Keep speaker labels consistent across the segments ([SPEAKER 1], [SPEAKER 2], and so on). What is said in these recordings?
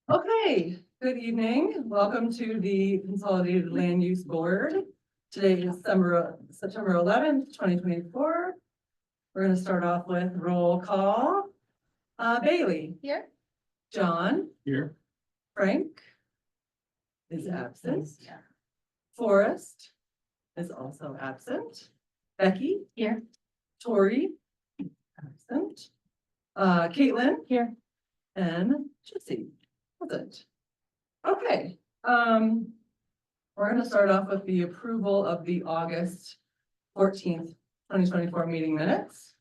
[SPEAKER 1] Okay, good evening. Welcome to the Consolidated Land Use Board. Today is September 11th, 2024. We're going to start off with roll call. Bailey.
[SPEAKER 2] Here.
[SPEAKER 1] John.
[SPEAKER 3] Here.
[SPEAKER 1] Frank is absent.
[SPEAKER 2] Yeah.
[SPEAKER 1] Forrest is also absent. Becky.
[SPEAKER 2] Here.
[SPEAKER 1] Tori. Absent. Caitlin.
[SPEAKER 2] Here.
[SPEAKER 1] And Jesse. Present. Okay, we're gonna start off with the approval of the August 14th, 2024 meeting minutes.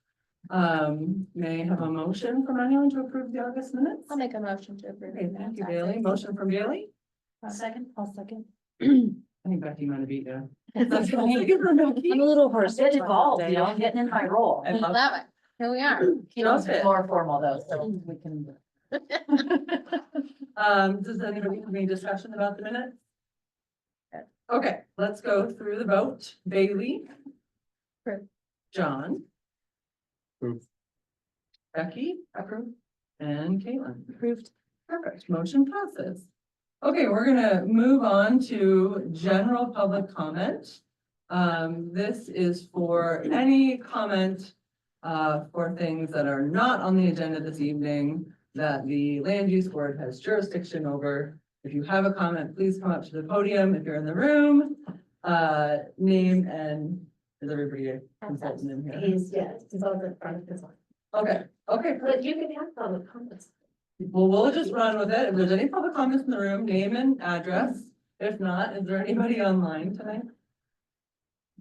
[SPEAKER 1] May I have a motion from anyone to approve the August minutes?
[SPEAKER 2] I'll make a motion to approve.
[SPEAKER 1] Okay, thank you, Bailey. Motion from Bailey.
[SPEAKER 2] I'll second.
[SPEAKER 1] I think Becky might have beat you.
[SPEAKER 2] I'm
[SPEAKER 4] I'm a little hoarse.
[SPEAKER 2] Get
[SPEAKER 4] involved, you know, I'm getting in my role.
[SPEAKER 1] I love
[SPEAKER 2] That way. Here we are.
[SPEAKER 1] Love it.
[SPEAKER 4] More formal though, so we can.
[SPEAKER 1] Does anybody have any discussion about the minutes? Okay, let's go through the vote. Bailey.
[SPEAKER 2] Approve.
[SPEAKER 1] John.
[SPEAKER 3] Approve.
[SPEAKER 1] Becky.
[SPEAKER 2] Approve.
[SPEAKER 1] And Caitlin.
[SPEAKER 2] Approved.
[SPEAKER 1] Perfect, motion passes. Okay, we're gonna move on to general public comment. This is for any comment for things that are not on the agenda this evening that the land use board has jurisdiction over. If you have a comment, please come up to the podium. If you're in the room, name and is everybody a consultant in here?
[SPEAKER 2] He's over in front of this one.
[SPEAKER 1] Okay,
[SPEAKER 2] But you can have public comments.
[SPEAKER 1] well, we'll just run with it. If there's any public comments in the room, name and address. If not, is there anybody online tonight?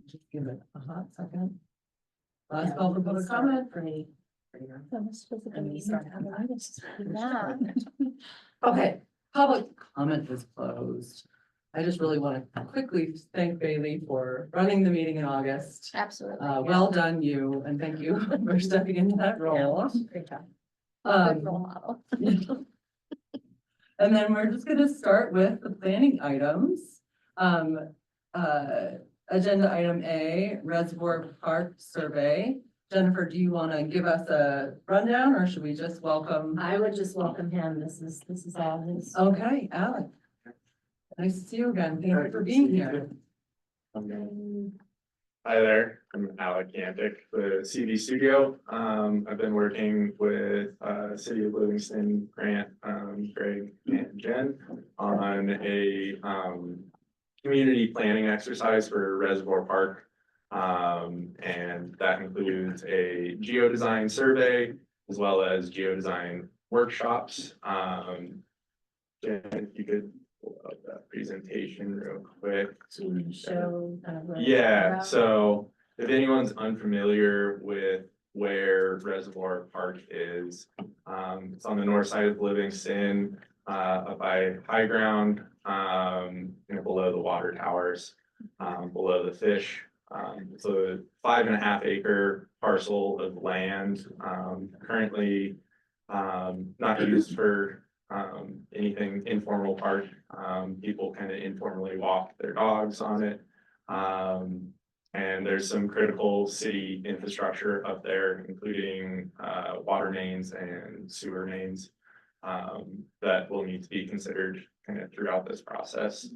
[SPEAKER 1] Just give it a hot second. Last call for public comment.
[SPEAKER 2] Yeah.
[SPEAKER 1] Okay, public comment is closed. I just really want to quickly thank Bailey for running the meeting in August.
[SPEAKER 2] Absolutely.
[SPEAKER 1] Well done, you, and thank you for stepping into that role.
[SPEAKER 2] Great job.
[SPEAKER 1] Um,
[SPEAKER 2] Good role model.
[SPEAKER 1] And then we're just gonna start with the planning items. Agenda item A, Reservoir Park Survey. Jennifer, do you want to give us a rundown or should we just welcome?
[SPEAKER 4] I would just welcome him. This is all his.
[SPEAKER 1] Okay, Alec. Nice to see you again. Thank you for being here.
[SPEAKER 3] Hi there, I'm Alec Yantic, the CV Studio. I've been working with City of Livingston Grant, Greg and Jen on a community planning exercise for Reservoir Park. And that includes a geodesign survey as well as geodesign workshops. Jen, if you could pull up that presentation real quick.
[SPEAKER 4] To show kind of.
[SPEAKER 3] Yeah, so if anyone's unfamiliar with where Reservoir Park is, it's on the north side of Livingston, up by high ground, below the water towers, below the fish. It's a 5.5 acre parcel of land, currently not used for anything informal park. People kind of informally walk their dogs on it. And there's some critical city infrastructure up there, including water mains and sewer mains that will need to be considered kind of throughout this process.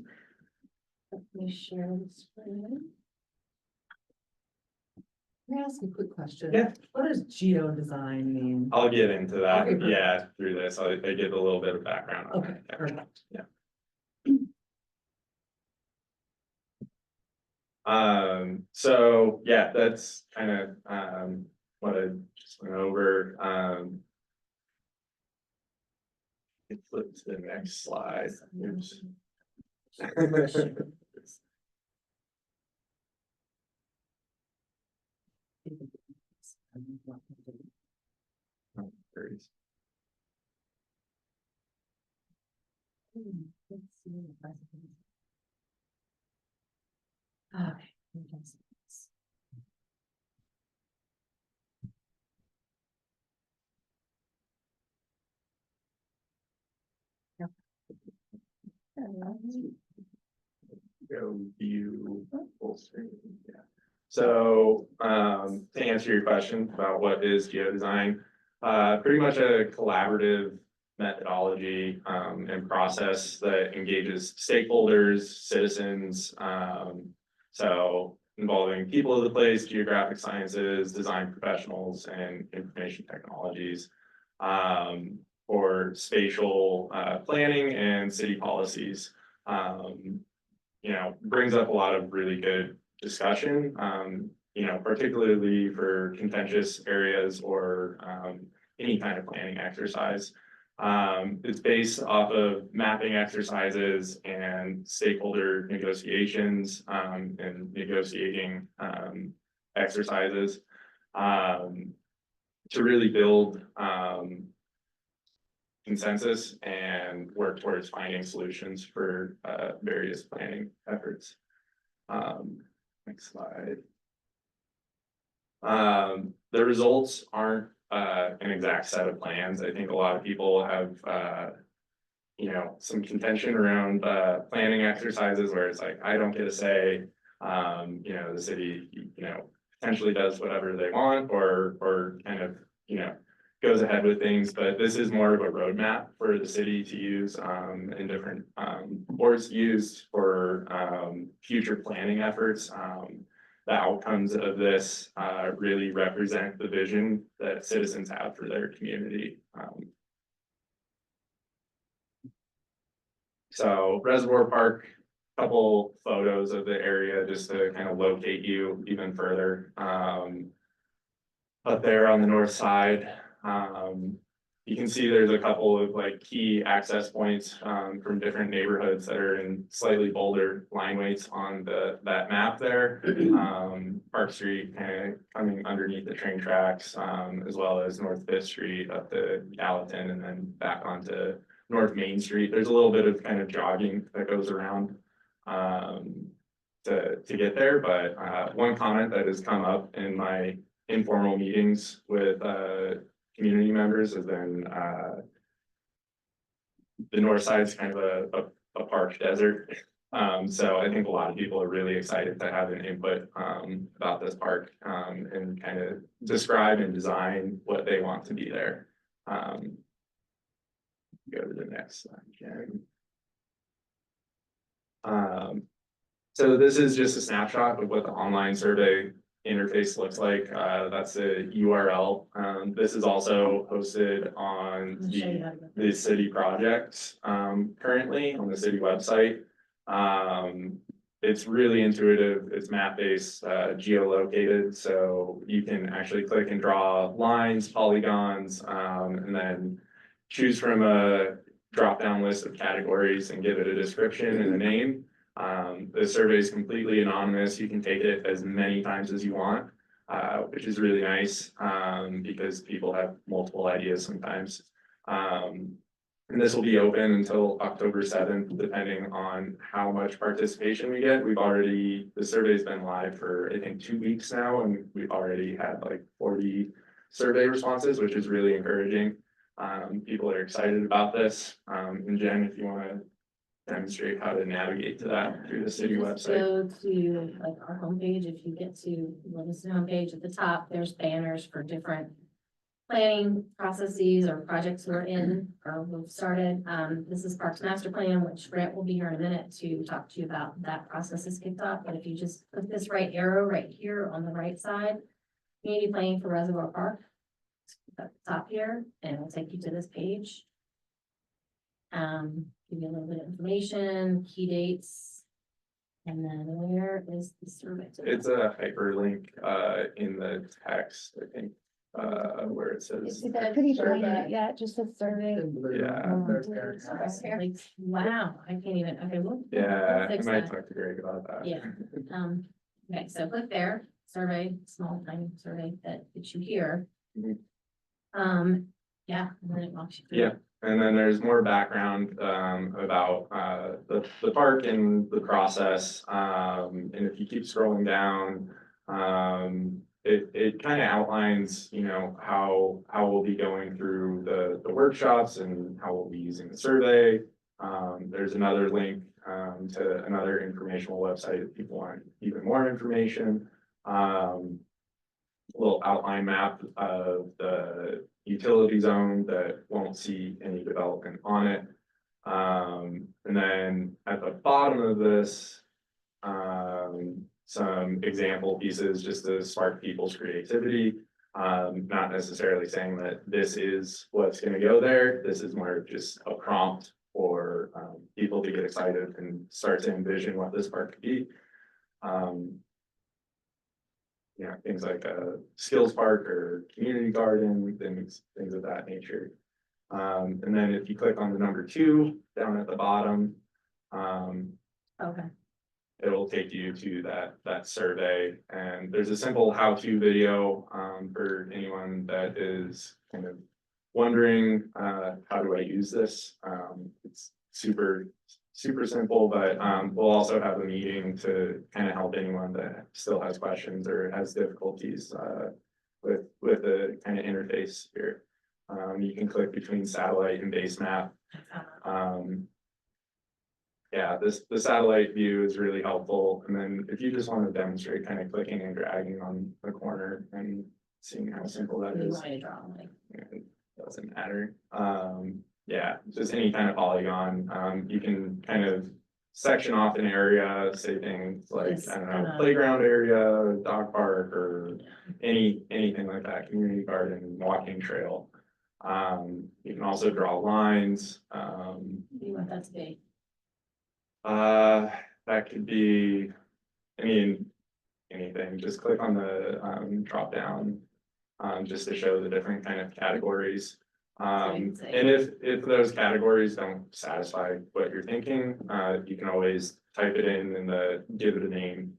[SPEAKER 1] Let me share the screen. Can I ask a quick question?
[SPEAKER 3] Yeah.
[SPEAKER 1] What does geodesign mean?
[SPEAKER 3] I'll get into that,
[SPEAKER 1] Okay, perfect.
[SPEAKER 3] yeah, through this. I give a little bit of background on
[SPEAKER 1] Okay,
[SPEAKER 3] that. Yeah.
[SPEAKER 1] perfect.
[SPEAKER 3] Yeah. So yeah, that's kind of what I just went over. It flip to the next slide. Oops. Oh, there it is. Go view full screen, yeah. So, to answer your question about what is geodesign, pretty much a collaborative methodology, and process that engages stakeholders, citizens, so involving people of the place, geographic sciences, design professionals, and information technologies. For spatial planning and city policies. Brings up a lot of really good discussion, particularly for contentious areas or any kind of planning exercise. It's based off of mapping exercises and stakeholder negotiations and negotiating exercises to really build consensus and work towards finding solutions for various planning efforts. Next slide. The results aren't an exact set of plans. I think a lot of people have some contention around planning exercises where it's like, I don't get a say. The city, potentially does whatever they want or kind of, goes ahead with things, but this is more of a roadmap for the city to use in different boards used for future planning efforts. The outcomes of this really represent the vision that citizens have for their community. So Reservoir Park, couple photos of the area just to kind of locate you even further. Up there on the north side, you can see there's a couple of like key access points from different neighborhoods that are in slightly bolder line weights on that map there. Park Street kind of coming underneath the train tracks, as well as North Fifth Street up to Gallatin and then back onto North Main Street. There's a little bit of kind of jogging that goes around to get there, but one comment that has come up in my informal meetings with community members has been the north side is kind of a park desert. So I think a lot of people are really excited to have an input about this park and kind of describe and design what they want to be there. Go to the next slide, Jen. So this is just a snapshot of what the online survey interface looks like. That's a URL. This is also hosted on
[SPEAKER 4] I'll show you how to get there.
[SPEAKER 3] the city projects currently on the city website. It's really intuitive. It's map-based, geolocated, so you can actually click and draw lines, polygons, and then choose from a drop-down list of categories and give it a description and a name. The survey is completely anonymous. You can take it as many times as you want, which is really nice because people have multiple ideas sometimes. And this will be open until October 7th, depending on how much participation we get. The survey's been live for, I think, 2 weeks now, and we've already had like 40 survey responses, which is really encouraging. People are excited about this. And Jen, if you want to demonstrate how to navigate to that through the city
[SPEAKER 2] Just
[SPEAKER 3] website.
[SPEAKER 2] Go to like our homepage. If you get to the homepage at the top, there's banners for different planning processes or projects we're in or we've started. This is Parks Master Plan, which Grant will be here in a minute to talk to you about that process is kicked off. But if you just click this right arrow right here on the right side, community planning for Reservoir Park, at the top here, and it'll take you to this page. Give you a little bit of information, key dates. And then where is the survey?
[SPEAKER 3] It's a hyperlink in the text, I think, where it says.
[SPEAKER 5] I couldn't find it yet, just says survey.
[SPEAKER 3] Yeah,
[SPEAKER 2] Like, wow, I can't even, okay, well.
[SPEAKER 3] yeah,
[SPEAKER 2] we'll
[SPEAKER 3] I
[SPEAKER 2] fix
[SPEAKER 3] might
[SPEAKER 2] that.
[SPEAKER 3] talk to Greg about that.
[SPEAKER 2] Yeah. Okay, so click there, survey, small tiny survey that gets you here.
[SPEAKER 3] Mhm.
[SPEAKER 2] Yeah, and then it walks you through.
[SPEAKER 3] Yeah. And then there's more background about the park and the process. And if you keep scrolling down, it kind of outlines, how we'll be going through the workshops and how we'll be using the survey. There's another link to another informational website if people want even more information. Little outline map of the utility zone that won't see any development on it. And then at the bottom of this, some example pieces just to spark people's creativity. Not necessarily saying that this is what's gonna go there. This is more just a prompt for people to get excited and start to envision what this park could be. Things like a skills park or community garden, things of that nature. And then if you click on the number 2 down at the bottom,
[SPEAKER 2] Okay,
[SPEAKER 3] it'll take you to that survey, and there's a simple how-to video for anyone that is kind of wondering how do I use this. It's super simple, but we'll also have a meeting to kind of help anyone that still has questions or has difficulties with the kind of interface here. You can click between satellite and base map. Yeah, the satellite view is really helpful. And then if you just want to demonstrate kind of clicking and dragging on the corner and seeing how simple that
[SPEAKER 2] you
[SPEAKER 3] is,
[SPEAKER 2] want me to draw like,
[SPEAKER 3] it doesn't matter. Yeah, just any kind of polygon. You can kind of section off an area, say things like,
[SPEAKER 2] Yes,
[SPEAKER 3] I don't know,
[SPEAKER 2] kinda.
[SPEAKER 3] playground area, dog park, or anything like that, community garden, walking trail. You can also draw lines.
[SPEAKER 2] what do you want that to be?
[SPEAKER 3] That could be, I mean, anything, just click on the drop down. Just to show the different kind of categories. And if those categories don't satisfy what you're thinking, you can always type it in and give it a name.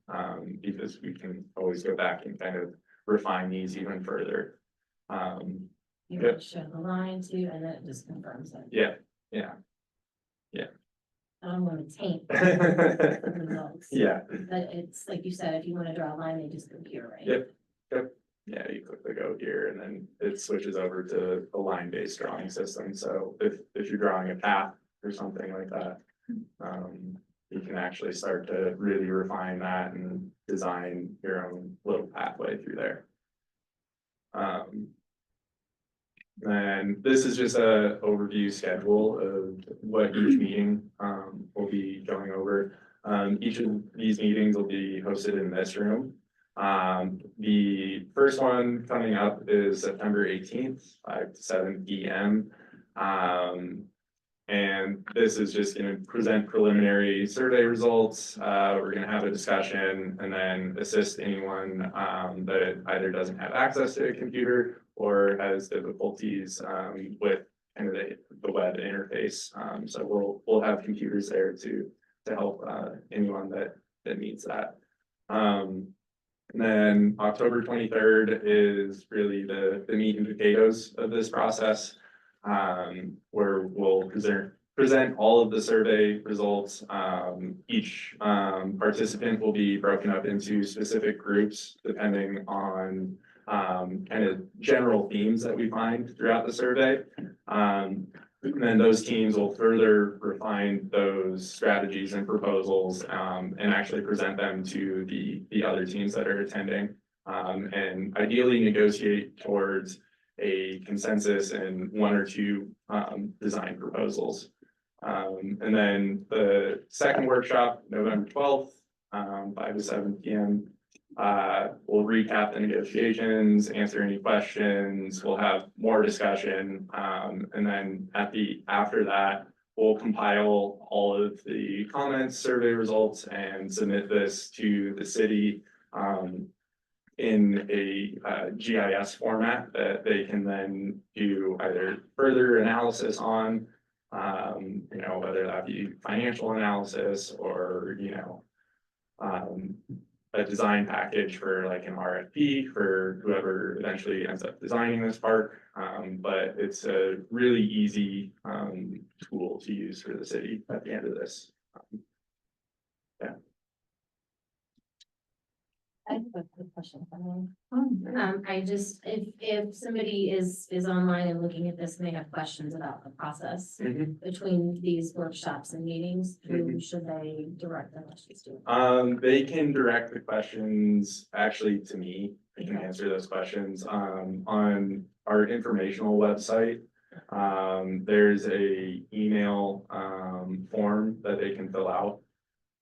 [SPEAKER 3] Because we can always go back and kind of refine these even further.
[SPEAKER 2] You want to show the line too, and then it just confirms it.
[SPEAKER 3] Yeah.
[SPEAKER 2] I don't want to taint the results.
[SPEAKER 3] Yeah,
[SPEAKER 2] But it's like you said, if you want to draw a line, they just go here, right?
[SPEAKER 3] Yep. Yeah, you click the go here and then it switches over to a line-based drawing system. So if you're drawing a path or something like that, you can actually start to really refine that and design your own little pathway through there. And this is just a overview schedule of what each meeting will be going over. Each of these meetings will be hosted in this room. The first one coming up is September 18th, 5 to 7 p.m. And this is just going to present preliminary survey results. We're going to have a discussion and then assist anyone that either doesn't have access to a computer or has difficulties with kind of the web interface. So we'll have computers there to help anyone that needs that. And then October 23rd is really the meat and potatoes of this process, where we'll present all of the survey results. Each participant will be broken up into specific groups depending on kind of general themes that we find throughout the survey. And then those teams will further refine those strategies and proposals and actually present them to the other teams that are attending. And ideally negotiate towards a consensus and 1 or 2 design proposals. And then the second workshop, November 12th, 5 to 7 p.m. We'll recap the negotiations, answer any questions, we'll have more discussion. And then after that, we'll compile all of the comments, survey results, and submit this to the city in a GIS format that they can then do either further analysis on, whether that be financial analysis or, a design package for like an RFP for whoever eventually ends up designing this park. But it's a really easy tool to use for the city at the end of this.
[SPEAKER 2] I have a quick question. I just, if somebody is online and looking at this and they have questions about the process between these workshops and meetings, who should they direct their questions to?
[SPEAKER 3] They can direct the questions actually to me. I can answer those questions on our informational website. There's a email, form that they can fill out.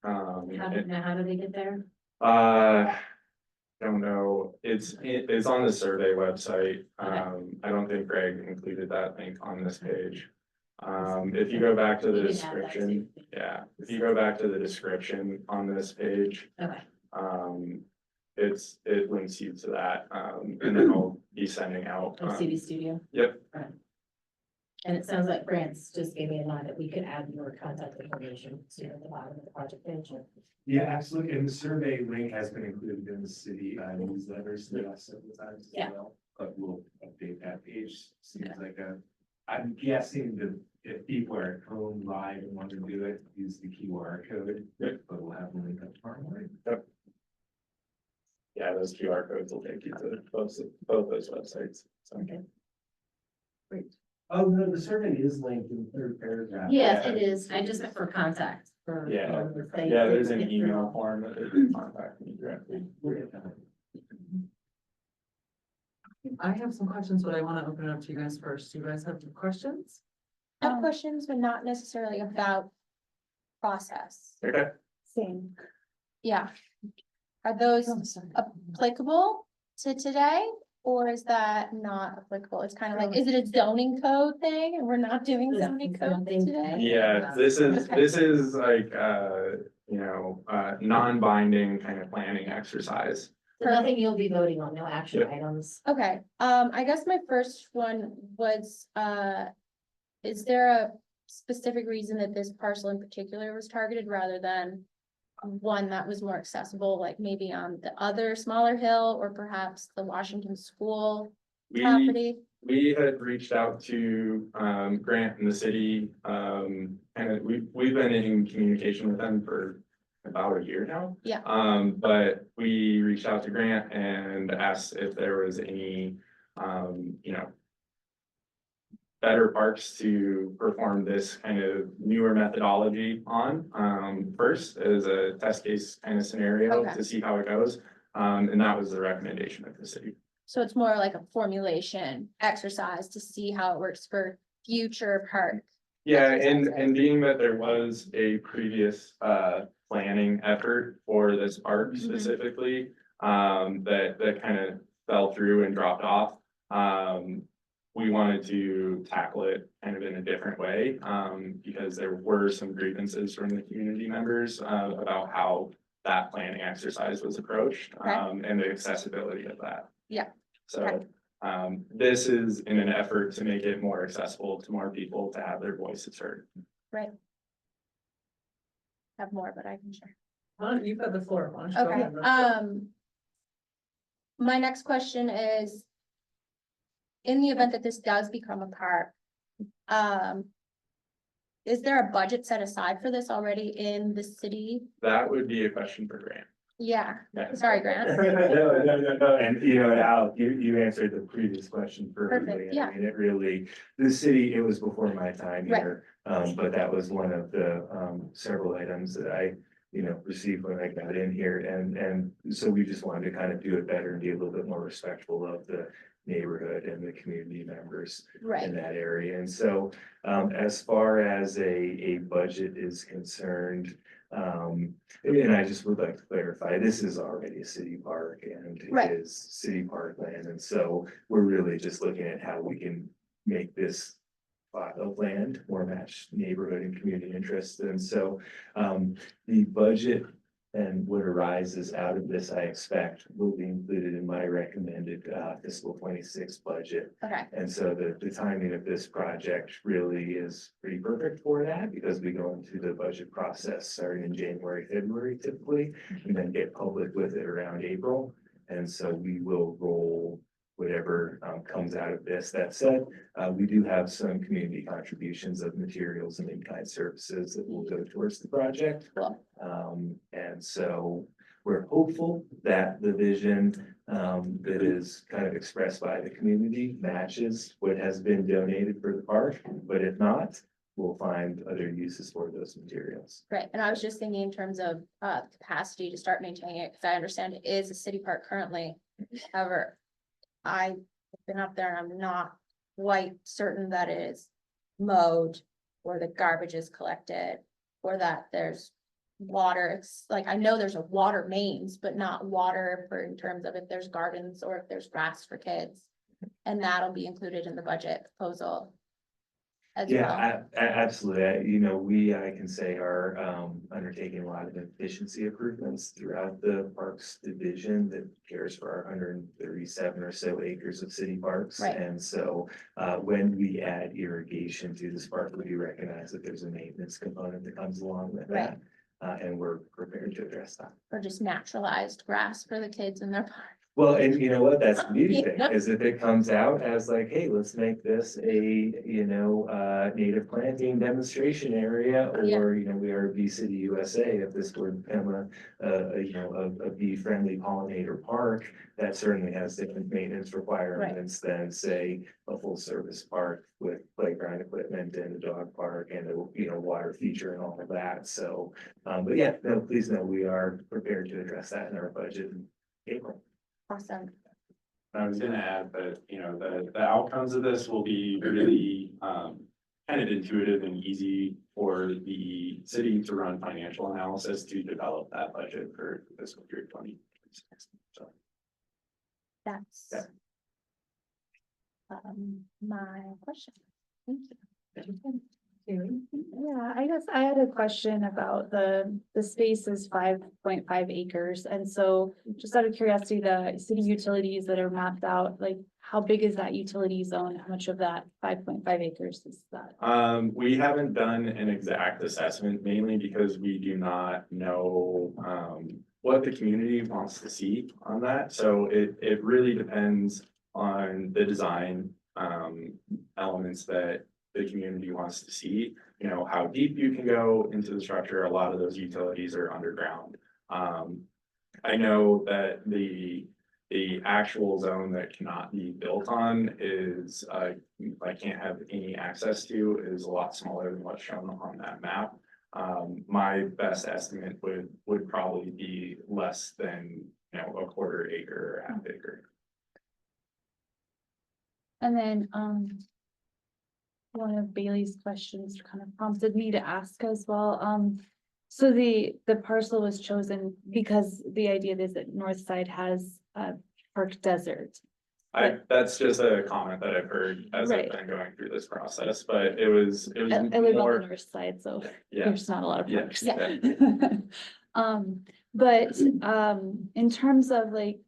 [SPEAKER 2] How do they get there?
[SPEAKER 3] Don't know, it's on the survey website,
[SPEAKER 2] Okay.
[SPEAKER 3] I don't think Greg included that link on this page. If you go back to the
[SPEAKER 2] You can add that
[SPEAKER 3] description,
[SPEAKER 2] too.
[SPEAKER 3] yeah, if you go back to the description on this page,
[SPEAKER 2] Okay,
[SPEAKER 3] it links you to that, and then I'll be sending out.
[SPEAKER 2] like CV Studio.
[SPEAKER 3] Yep,
[SPEAKER 2] And it sounds like Grants just gave me a nod that we could add your contact information to at the bottom of the project page.
[SPEAKER 6] Yeah, absolutely. And the survey link has been included in the city newsletters the last several times as
[SPEAKER 2] Yeah.
[SPEAKER 6] well. But we'll update that page. Seems like I'm guessing that if people are at home live and want to do it, use the QR code.
[SPEAKER 3] Yep.
[SPEAKER 6] But we'll have a link up tomorrow morning.
[SPEAKER 3] yeah, those QR codes will take you to both those websites, so.
[SPEAKER 2] Okay.
[SPEAKER 6] Oh, no, the survey is linked in the third paragraph.
[SPEAKER 2] Yes, it is. I just meant for contact for.
[SPEAKER 3] Yeah.
[SPEAKER 2] if they-
[SPEAKER 3] Yeah, there's
[SPEAKER 2] they
[SPEAKER 3] an
[SPEAKER 2] get through.
[SPEAKER 3] email form that they can contact me directly.
[SPEAKER 1] I have some questions, but I want to open it up to you guys first. Do you guys have questions?
[SPEAKER 5] I have questions, but not necessarily about process.
[SPEAKER 3] Okay,
[SPEAKER 5] Same. Yeah. Are those applicable to today? Or is that not applicable? It's kind of like, is it a zoning code thing and we're not doing zoning code today?
[SPEAKER 3] yeah, this is like, non-binding kind of planning exercise.
[SPEAKER 2] So nothing you'll be voting on, no action
[SPEAKER 3] Yep.
[SPEAKER 2] items.
[SPEAKER 5] Okay, I guess my first one was, is there a specific reason that this parcel in particular was targeted rather than one that was more accessible, like maybe on the other smaller hill or perhaps the Washington School
[SPEAKER 3] We,
[SPEAKER 5] property?
[SPEAKER 3] we had reached out to, Grant in the city, and we've been in communication with them for about a year now.
[SPEAKER 5] Yeah.
[SPEAKER 3] But we reached out to Grant and asked if there was any, better parks to perform this kind of newer methodology on, first as a test case kind of scenario
[SPEAKER 5] Okay.
[SPEAKER 3] to see how it goes. And that was the recommendation of the city.
[SPEAKER 5] So it's more like a formulation exercise to see how it works for future park.
[SPEAKER 3] Yeah,
[SPEAKER 5] Exercise,
[SPEAKER 3] and being that there was a previous planning effort for this park
[SPEAKER 5] Mhm.
[SPEAKER 3] specifically, that kind of fell through and dropped off. We wanted to tackle it kind of in a different way, because there were some grievances from the community members about how that planning exercise was approached,
[SPEAKER 5] Okay.
[SPEAKER 3] and the accessibility of that.
[SPEAKER 5] Yeah.
[SPEAKER 3] So,
[SPEAKER 5] Okay.
[SPEAKER 3] this is in an effort to make it more accessible to more people to have their voices heard.
[SPEAKER 5] Have more, but I can share.
[SPEAKER 1] You've got the floor. Why don't you go
[SPEAKER 5] Okay,
[SPEAKER 1] ahead?
[SPEAKER 5] my next question is. In the event that this does become a park. Is there a budget set aside for this already in the city?
[SPEAKER 3] That would be a question for Grant.
[SPEAKER 5] Yeah,
[SPEAKER 3] Yeah.
[SPEAKER 5] sorry, Grant.
[SPEAKER 6] No, and Al, you answered the previous question perfectly.
[SPEAKER 5] Perfect, yeah.
[SPEAKER 6] I mean, it really, the city, it was before my time
[SPEAKER 5] Right.
[SPEAKER 6] here. But that was one of the, several items that I, received when I got in here. And so we just wanted to kind of do it better and be a little bit more respectful of the neighborhood and the community members
[SPEAKER 5] Right,
[SPEAKER 6] in that area. And so, as far as a budget is concerned, and I just would like to clarify, this is already a city park and
[SPEAKER 5] Right.
[SPEAKER 6] it is city park land. And so we're really just looking at how we can make this plot of land more match neighborhood and community interests. And so, the budget and what arises out of this, I expect, will be included in my recommended fiscal 26 budget.
[SPEAKER 5] okay,
[SPEAKER 6] And so the timing of this project really is pretty perfect for that because we go into the budget process starting in January, February typically, and then get public with it around April. And so we will roll whatever comes out of this. That said, we do have some community contributions of materials and in-kind services that will go towards the project.
[SPEAKER 5] cool,
[SPEAKER 6] And so we're hopeful that the vision that is kind of expressed by the community matches what has been donated for the park. But if not, we'll find other uses for those materials.
[SPEAKER 5] great. And I was just thinking in terms of capacity to start maintaining it, because I understand it is a city park currently. However, I been up there and I'm not quite certain that it is mowed or the garbage is collected or that there's water. It's like, I know there's a water mains, but not water for in terms of if there's gardens or if there's grass for kids. And that'll be included in the budget proposal as well.
[SPEAKER 6] Yeah, absolutely. I can say are undertaking a lot of efficiency improvements throughout the Parks Division that cares for our 137 or so acres of city parks.
[SPEAKER 5] Right.
[SPEAKER 6] And so when we add irrigation to this park, we do recognize that there's a maintenance component that comes along with that. And we're prepared to address that.
[SPEAKER 5] Or just naturalized grass for the kids in their park.
[SPEAKER 6] Well, and you know what, that's the beauty thing,
[SPEAKER 5] Yeah.
[SPEAKER 6] is if it comes out as like, hey, let's make this a, native planting demonstration area.
[SPEAKER 5] Yeah.
[SPEAKER 6] Or, we are Bee City USA, if this were to become a bee friendly pollinator park. That certainly has different maintenance requirements than say a full service park with playground equipment and a dog park and a water feature and all of that. So, but yeah, no, please know, we are prepared to address that in our budget in April.
[SPEAKER 5] Awesome.
[SPEAKER 7] I was gonna add that, the outcomes of this will be really, kind of intuitive and easy for the city to run financial analysis to develop that budget for fiscal year 2026. So.
[SPEAKER 5] That's
[SPEAKER 6] Yeah.
[SPEAKER 5] My question. Thank you.
[SPEAKER 8] Yeah, I guess I had a question about the space is 5.5 acres. And so just out of curiosity, the city utilities that are mapped out, like how big is that utility zone? How much of that 5.5 acres is that?
[SPEAKER 3] We haven't done an exact assessment, mainly because we do not know, what the community wants to see on that. So it really depends on the design, elements that the community wants to see, how deep you can go into the structure. A lot of those utilities are underground. I know that the actual zone that cannot be built on is, I can't have any access to, is a lot smaller than what's shown on that map. My best estimate would probably be less than, a quarter acre or half acre.
[SPEAKER 8] And then, one of Bailey's questions kind of prompted me to ask as well. So the parcel was chosen because the idea is that Northside has a park desert.
[SPEAKER 3] That's just a comment that I've heard as I've
[SPEAKER 8] Right.
[SPEAKER 3] been going through this process, but it was
[SPEAKER 8] I live on the
[SPEAKER 3] more,
[SPEAKER 8] north side, so
[SPEAKER 3] yeah,
[SPEAKER 8] there's not a lot of
[SPEAKER 3] Yeah.
[SPEAKER 8] parks.
[SPEAKER 3] Yeah.
[SPEAKER 8] But in terms of like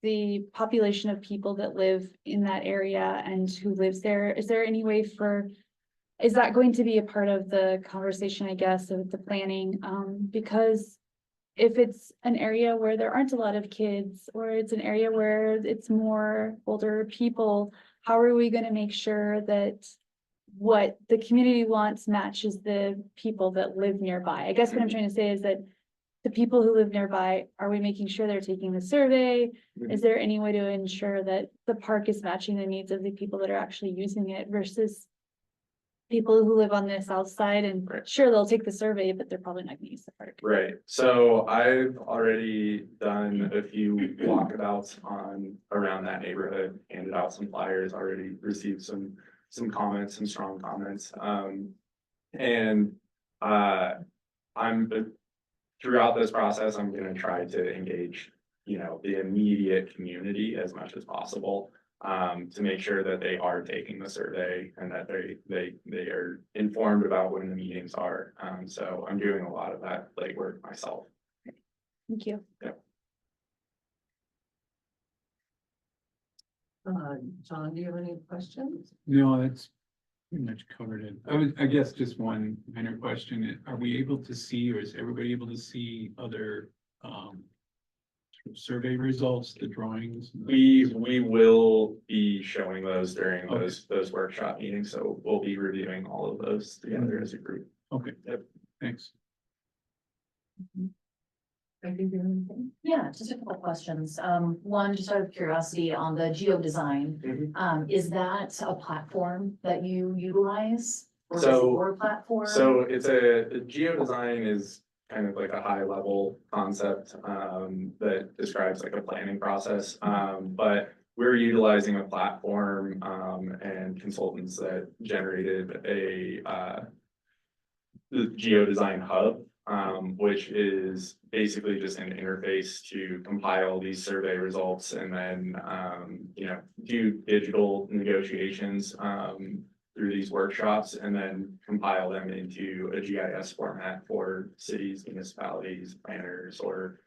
[SPEAKER 8] the population of people that live in that area and who lives there, is there any way is that going to be a part of the conversation, I guess, of the planning? Because if it's an area where there aren't a lot of kids, or it's an area where it's more older people, how are we gonna make sure that what the community wants matches the people that live nearby? I guess what I'm trying to say is that the people who live nearby, are we making sure they're taking the survey? Is there any way to ensure that the park is matching the needs of the people that are actually using it versus people who live on the south side and
[SPEAKER 3] Right.
[SPEAKER 8] sure, they'll take the survey, but they're probably not gonna use the park.
[SPEAKER 3] right. So I've already done a few walkabouts around that neighborhood, handed out some flyers, already received some comments, some strong comments. Throughout this process, I'm gonna try to engage, the immediate community as much as possible. To make sure that they are taking the survey and that they are informed about when the meetings are. So I'm doing a lot of that legwork myself.
[SPEAKER 8] Thank you.
[SPEAKER 1] John, do you have any questions?
[SPEAKER 9] No, that's pretty much covered it. I guess just one minor question. Are we able to see, or is everybody able to see other sort of survey results, the drawings?
[SPEAKER 3] We will be showing those during
[SPEAKER 9] Okay.
[SPEAKER 3] those workshop meetings, so we'll be reviewing all of those together as a group.
[SPEAKER 9] Okay,
[SPEAKER 3] Yep.
[SPEAKER 9] thanks.
[SPEAKER 1] Becky, do you have anything?
[SPEAKER 4] Yeah, just a couple of questions. One, just out of curiosity on the geo design, is that a platform that you utilize? Or is it
[SPEAKER 3] So-
[SPEAKER 4] your platform?
[SPEAKER 3] So it's a geodesign is kind of like a high level concept that describes like a planning process. But we're utilizing a platform, and consultants that generated the GeoDesign Hub, which is basically just an interface to compile these survey results and then, do digital negotiations, through these workshops and then compile them into a GIS format for cities, municipalities, planners, or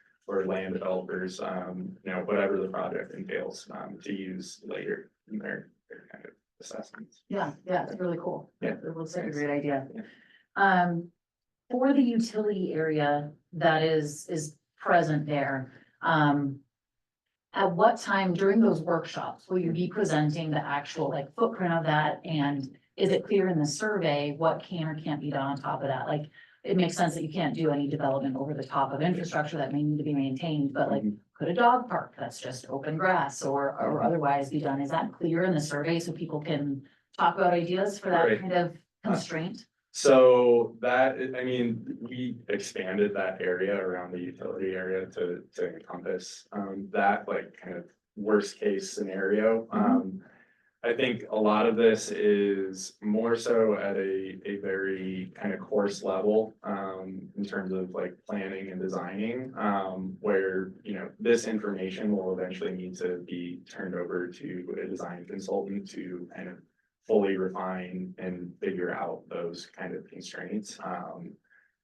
[SPEAKER 3] land developers, whatever the project entails, to use later in their kind of assessments.
[SPEAKER 4] Yeah, it's really cool.
[SPEAKER 3] Yeah.
[SPEAKER 4] It looks like a great idea.
[SPEAKER 3] Yeah.
[SPEAKER 4] For the utility area that is present there, at what time during those workshops will you be presenting the actual like footprint of that? And is it clear in the survey what can or can't be done on top of that? Like, it makes sense that you can't do any development over the top of infrastructure that may need to be maintained, but like, could a dog park that's just open grass or otherwise be done? Is that clear in the survey so people can talk about ideas for that
[SPEAKER 3] Right.
[SPEAKER 4] kind of constraint?
[SPEAKER 3] So that, we expanded that area around the utility area to encompass, that like kind of worst case scenario. I think a lot of this is more so at a very kind of coarse level, in terms of like planning and designing, where, this information will eventually need to be turned over to a design consultant to kind of fully refine and figure out those kind of constraints.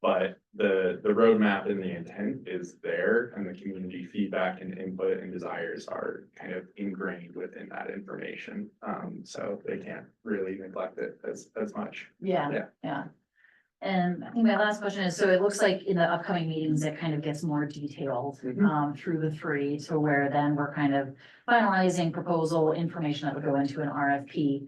[SPEAKER 3] But the roadmap and the intent is there, and the community feedback and input and desires are kind of ingrained within that information. So they can't really neglect it as much.
[SPEAKER 4] Yeah.
[SPEAKER 3] Yeah.
[SPEAKER 4] And I think my last question is, so it looks like in the upcoming meetings, it kind of gets more detailed, through the three to where then we're kind of finalizing proposal information that would go into an RFP.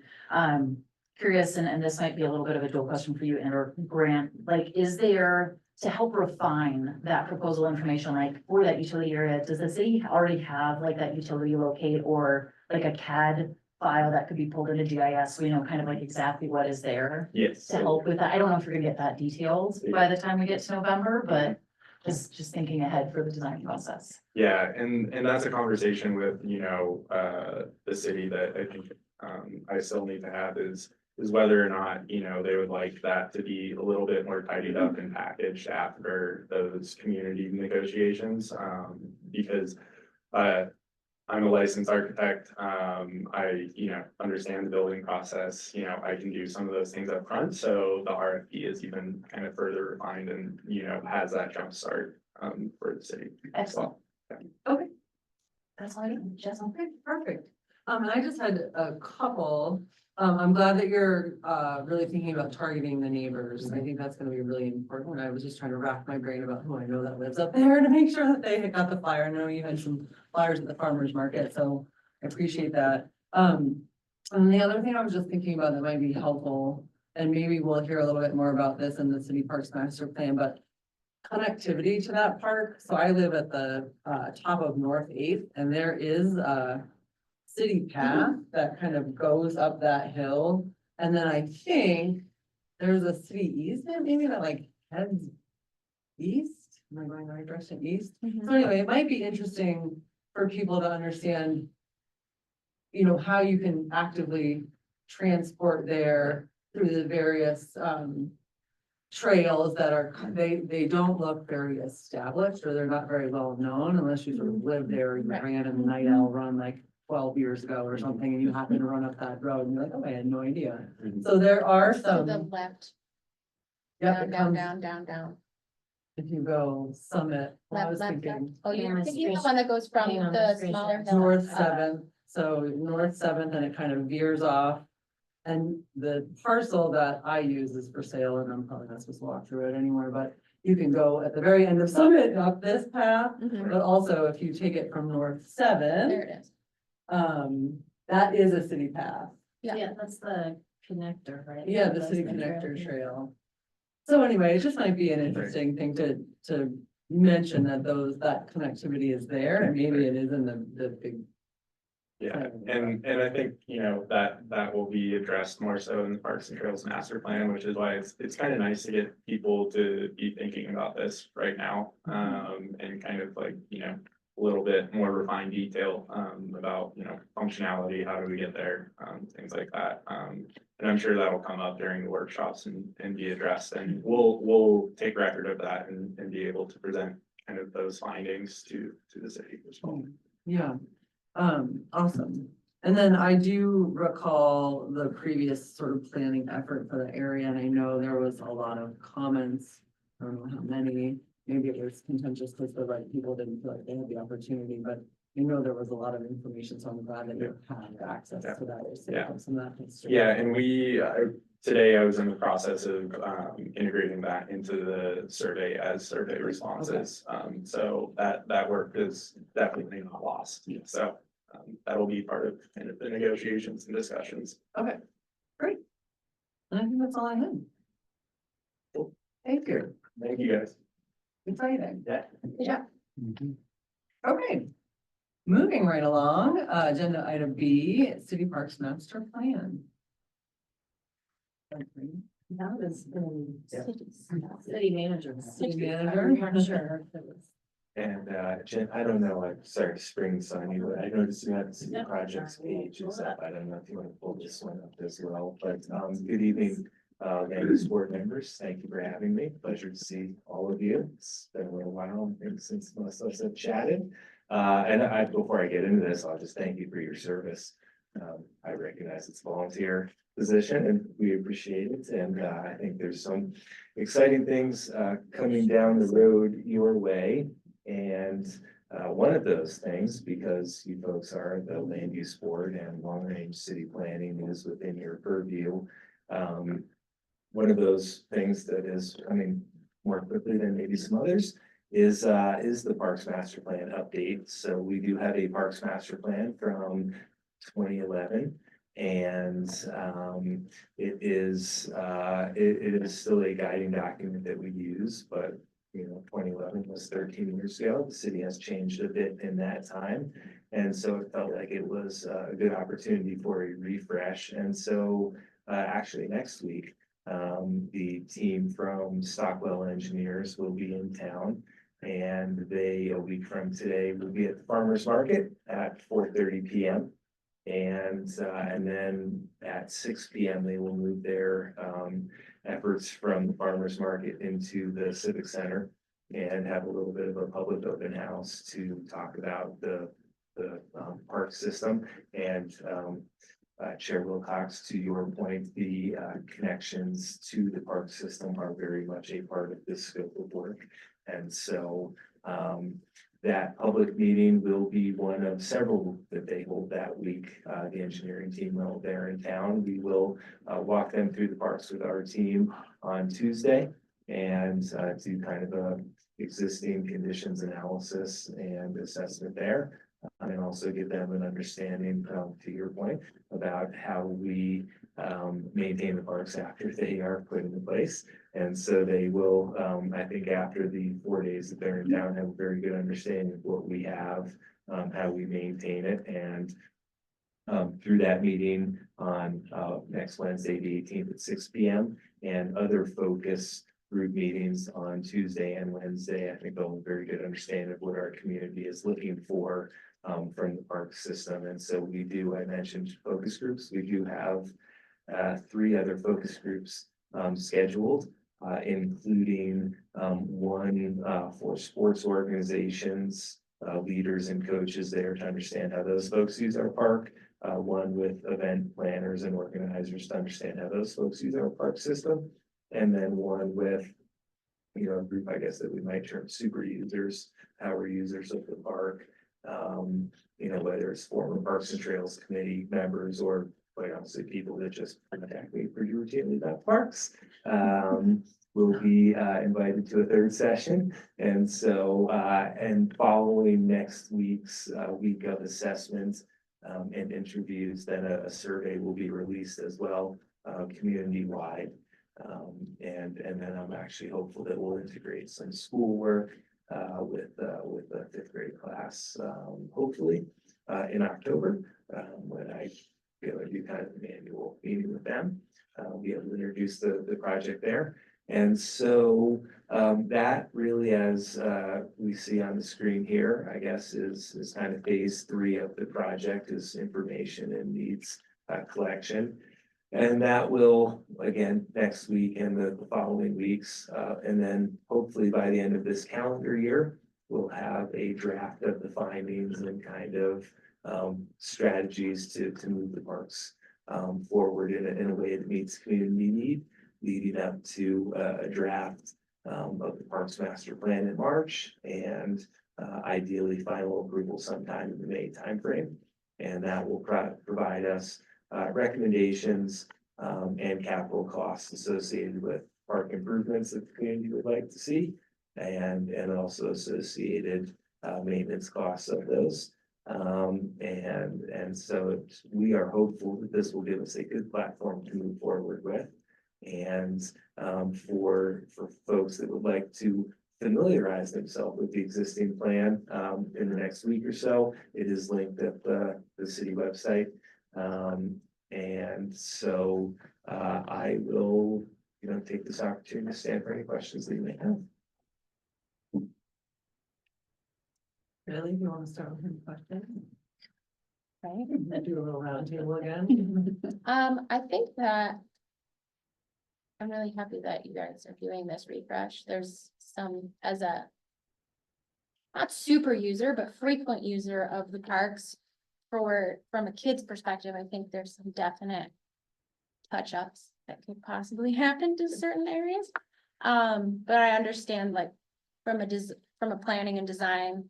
[SPEAKER 4] Curious, and this might be a little bit of a dual question for you and or Grant, like, is there to help refine that proposal information, like for that utility area, does the city already have like that utility locate or like a CAD file that could be pulled into GIS, so we know kind of like exactly what is there
[SPEAKER 3] Yes.
[SPEAKER 4] to help with that? I don't know if you're gonna get that detailed by the time we get to November, but just thinking ahead for the design process.
[SPEAKER 3] Yeah, and that's a conversation with, the city that I think, I still need to have is whether or not, they would like that to be a little bit more tidied up and packaged after those community negotiations. Because, I'm a licensed architect, I, understand the building process, I can do some of those things up front. So the RFP is even kind of further refined and, has that jump start, for the city. as well.
[SPEAKER 4] Excellent. That's all I need, Jess.
[SPEAKER 1] Okay, perfect. And I just had a couple, I'm glad that you're, really thinking about targeting the neighbors. I think that's gonna be really important. I was just trying to rack my brain about who I know that lives up there to make sure that they got the flyer. I know you had some flyers at the farmer's market, so I appreciate that. And the other thing I was just thinking about that might be helpful, and maybe we'll hear a little bit more about this in the city parks master plan, but connectivity to that park. So I live at the, top of North 8th, and there is a city path that kind of goes up that hill. And then I think there's a city easement maybe that like heads east. Am I going the right direction, east? So anyway, it might be interesting for people to understand, how you can actively transport there through the various, trails that are, they don't look very established, or they're not very well known unless you sort of live there, or you
[SPEAKER 5] Right.
[SPEAKER 1] ran a night owl run like 12 years ago or something, and you happen to run up that road and you're like, oh, I had no idea. So there are
[SPEAKER 5] To the
[SPEAKER 1] some,
[SPEAKER 5] left,
[SPEAKER 1] yep,
[SPEAKER 5] down,
[SPEAKER 1] it
[SPEAKER 5] down,
[SPEAKER 1] comes,
[SPEAKER 5] down, down, down.
[SPEAKER 1] if you go Summit, well, I
[SPEAKER 5] Left,
[SPEAKER 1] was
[SPEAKER 5] left, left.
[SPEAKER 1] thinking
[SPEAKER 5] Oh,
[SPEAKER 2] Hang on,
[SPEAKER 5] you're
[SPEAKER 2] my
[SPEAKER 5] thinking the
[SPEAKER 2] screen-
[SPEAKER 5] one that goes from
[SPEAKER 2] hang on, my
[SPEAKER 5] the
[SPEAKER 2] screen
[SPEAKER 5] smaller
[SPEAKER 2] share's
[SPEAKER 5] hill.
[SPEAKER 1] North 7th, so North 7th, and it kind of veers off. And the parcel that I use is for sale, and I'm probably not supposed to walk through it anymore, but you can go at the very end of Summit up this path.
[SPEAKER 5] Mhm.
[SPEAKER 1] But also if you take it from North 7,
[SPEAKER 5] There it is.
[SPEAKER 1] that is a city path.
[SPEAKER 5] Yeah.
[SPEAKER 2] Yeah, that's the connector, right?
[SPEAKER 1] Yeah, the
[SPEAKER 2] That's
[SPEAKER 1] city
[SPEAKER 2] the
[SPEAKER 1] connector trail. So anyway, it just might be an interesting thing to mention that that connectivity is there, and maybe it is in the big.
[SPEAKER 3] Yeah, and I think, that will be addressed more so in the Parks and Trails Master Plan, which is why it's kind of nice to get people to be thinking about this right now. And kind of like, little bit more refined detail, about, functionality, how do we get there, things like that. And I'm sure that'll come up during the workshops and be addressed, and we'll take record of that and be able to present kind of those findings to the city as well.
[SPEAKER 1] Yeah, awesome. And then I do recall the previous sort of planning effort for the area, and I know there was a lot of comments. I don't know how many, maybe it was contentious because the right people didn't feel like they had the opportunity, but I know there was a lot of information, so I'm glad that you have access to that. So
[SPEAKER 3] Yeah.
[SPEAKER 1] some of that history.
[SPEAKER 3] Yeah, and today I was in the process of integrating that into the survey as survey responses. So that work is definitely not lost. So that'll be part of kind of the negotiations and discussions.
[SPEAKER 1] Okay, great. And I think that's all I had.
[SPEAKER 3] Cool.
[SPEAKER 1] Thank you.
[SPEAKER 3] Thank you, guys.
[SPEAKER 1] Exciting.
[SPEAKER 3] Yeah.
[SPEAKER 5] Good job.
[SPEAKER 1] Okay. Moving right along, agenda item B, City Parks Master Plan.
[SPEAKER 2] That was,
[SPEAKER 1] Yeah.
[SPEAKER 2] city manager.
[SPEAKER 1] City manager.
[SPEAKER 2] I'm not sure if it was.
[SPEAKER 6] And Jen, I don't know, I'm sorry to spring this on you, but I noticed you had the projects page is up. I don't know if you want to pull this one up as well, but good evening. Vegas board members, thank you for having me. Pleasure to see all of you. It's been a little while, I think, since most of us have chatted. And before I get into this, I'll just thank you for your service. I recognize it's a volunteer position and we appreciate it. And I think there's some exciting things coming down the road your way. And one of those things, because you folks are the land use board and long range city planning is within your purview. One of those things that is coming more quickly than maybe some others is the Parks Master Plan update. So we do have a Parks Master Plan from 2011. And it is still a guiding document that we use, but 2011 was 13 years ago. The city has changed a bit in that time. And so it felt like it was a good opportunity for a refresh. And so actually next week, the team from Stockwell Engineers will be in town. And they, a week from today, will be at the farmer's market at 4:30 p.m. And then at 6 p.m. they will move their efforts from the farmer's market into the civic center and have a little bit of a public open house to talk about the park system. And Chair Wilcox, to your point, the connections to the park system are very much a part of this scope of work. And so that public meeting will be one of several that they hold that week. The engineering team will there in town. We will walk them through the parks with our team on Tuesday and do kind of a existing conditions analysis and assessment there. And also give them an understanding, to your point, about how we maintain the parks after they are put into place. And so they will, I think after the 4 days that they're in town, have a very good understanding of what we have, how we maintain it. And through that meeting on next Wednesday, the 18th at 6 p.m. and other focus group meetings on Tuesday and Wednesday, I think they'll have a very good understanding of what our community is looking for from the park system. And so we do, I mentioned focus groups. We do have 3 other focus groups scheduled, including one for sports organizations, leaders and coaches there to understand how those folks use our park. One with event planners and organizers to understand how those folks use our park system. And then one with, a group, I guess, that we might term super users, power users of the park. Whether it's former Parks and Trails Committee members or quite honestly, people that just contact me pretty routinely about parks, will be invited to a 3rd session. And so, and following next week's week of assessments and interviews, then a survey will be released as well, community-wide. And then I'm actually hopeful that we'll integrate some schoolwork with the 5th grade class, hopefully in October, when I do kind of an annual meeting with them. Be able to introduce the project there. And so that really, as we see on the screen here, I guess is kind of phase 3 of the project is information and needs collection. And that will, again, next week and the following weeks, and then hopefully by the end of this calendar year, we'll have a draft of the findings and kind of strategies to move the parks forward in a way that meets community need, leading up to a draft of the Parks Master Plan in March and ideally final approval sometime in the May timeframe. And that will provide us recommendations and capital costs associated with park improvements that the community would like to see, and also associated maintenance costs of those. And so we are hopeful that this will give us a good platform to move forward with. And for folks that would like to familiarize themselves with the existing plan in the next week or so, it is linked at the city website. And so I will, take this opportunity to stand for any questions that you may have.
[SPEAKER 1] Really? You want to start with any questions?
[SPEAKER 5] Right.
[SPEAKER 1] And do a little round table again?
[SPEAKER 5] I think that I'm really happy that you guys are doing this refresh. There's some, as a not super user, but frequent user of the parks from a kid's perspective, I think there's some definite touch-ups that could possibly happen to certain areas. But I understand like from a planning and design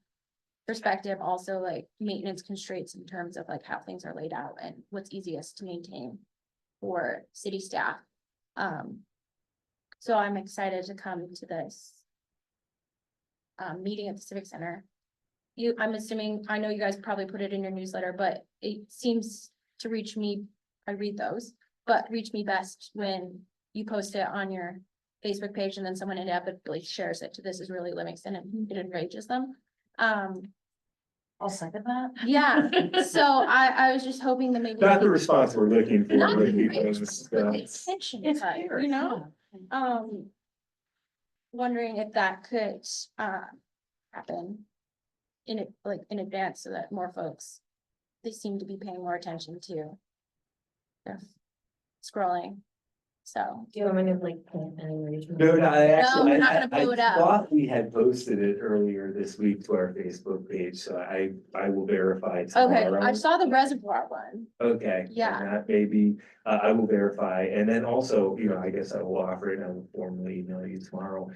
[SPEAKER 5] perspective, also like maintenance constraints in terms of like how things are laid out and what's easiest to maintain for city staff. So I'm excited to come to this meeting at the Civic Center. I'm assuming, I know you guys probably put it in your newsletter, but it seems to reach me, I read those, but reach me best when you post it on your Facebook page and then someone inevitably shares it to This Is Really Livingston and it enrages them.
[SPEAKER 4] I'll second that.
[SPEAKER 5] Yeah, so I was just hoping that maybe.
[SPEAKER 6] Not the response we're looking for.
[SPEAKER 5] Not
[SPEAKER 6] when we
[SPEAKER 5] the
[SPEAKER 6] post,
[SPEAKER 5] But the
[SPEAKER 6] it's-
[SPEAKER 5] attention
[SPEAKER 4] It's
[SPEAKER 5] type,
[SPEAKER 4] fair,
[SPEAKER 5] you know? Wondering if that could happen in advance so that more folks, they seem to be paying more attention to the scrolling, so.
[SPEAKER 2] Do you want me to like plant any region?
[SPEAKER 6] No, I actually,
[SPEAKER 5] we're not gonna blow it up.
[SPEAKER 6] thought we had posted it earlier this week to our Facebook page, so I will verify
[SPEAKER 5] Okay,
[SPEAKER 6] tomorrow.
[SPEAKER 5] I saw the reservoir one.
[SPEAKER 6] Okay.
[SPEAKER 5] Yeah.
[SPEAKER 6] and that may be, I will verify, and then also, I guess I will offer it, I will formally email you tomorrow.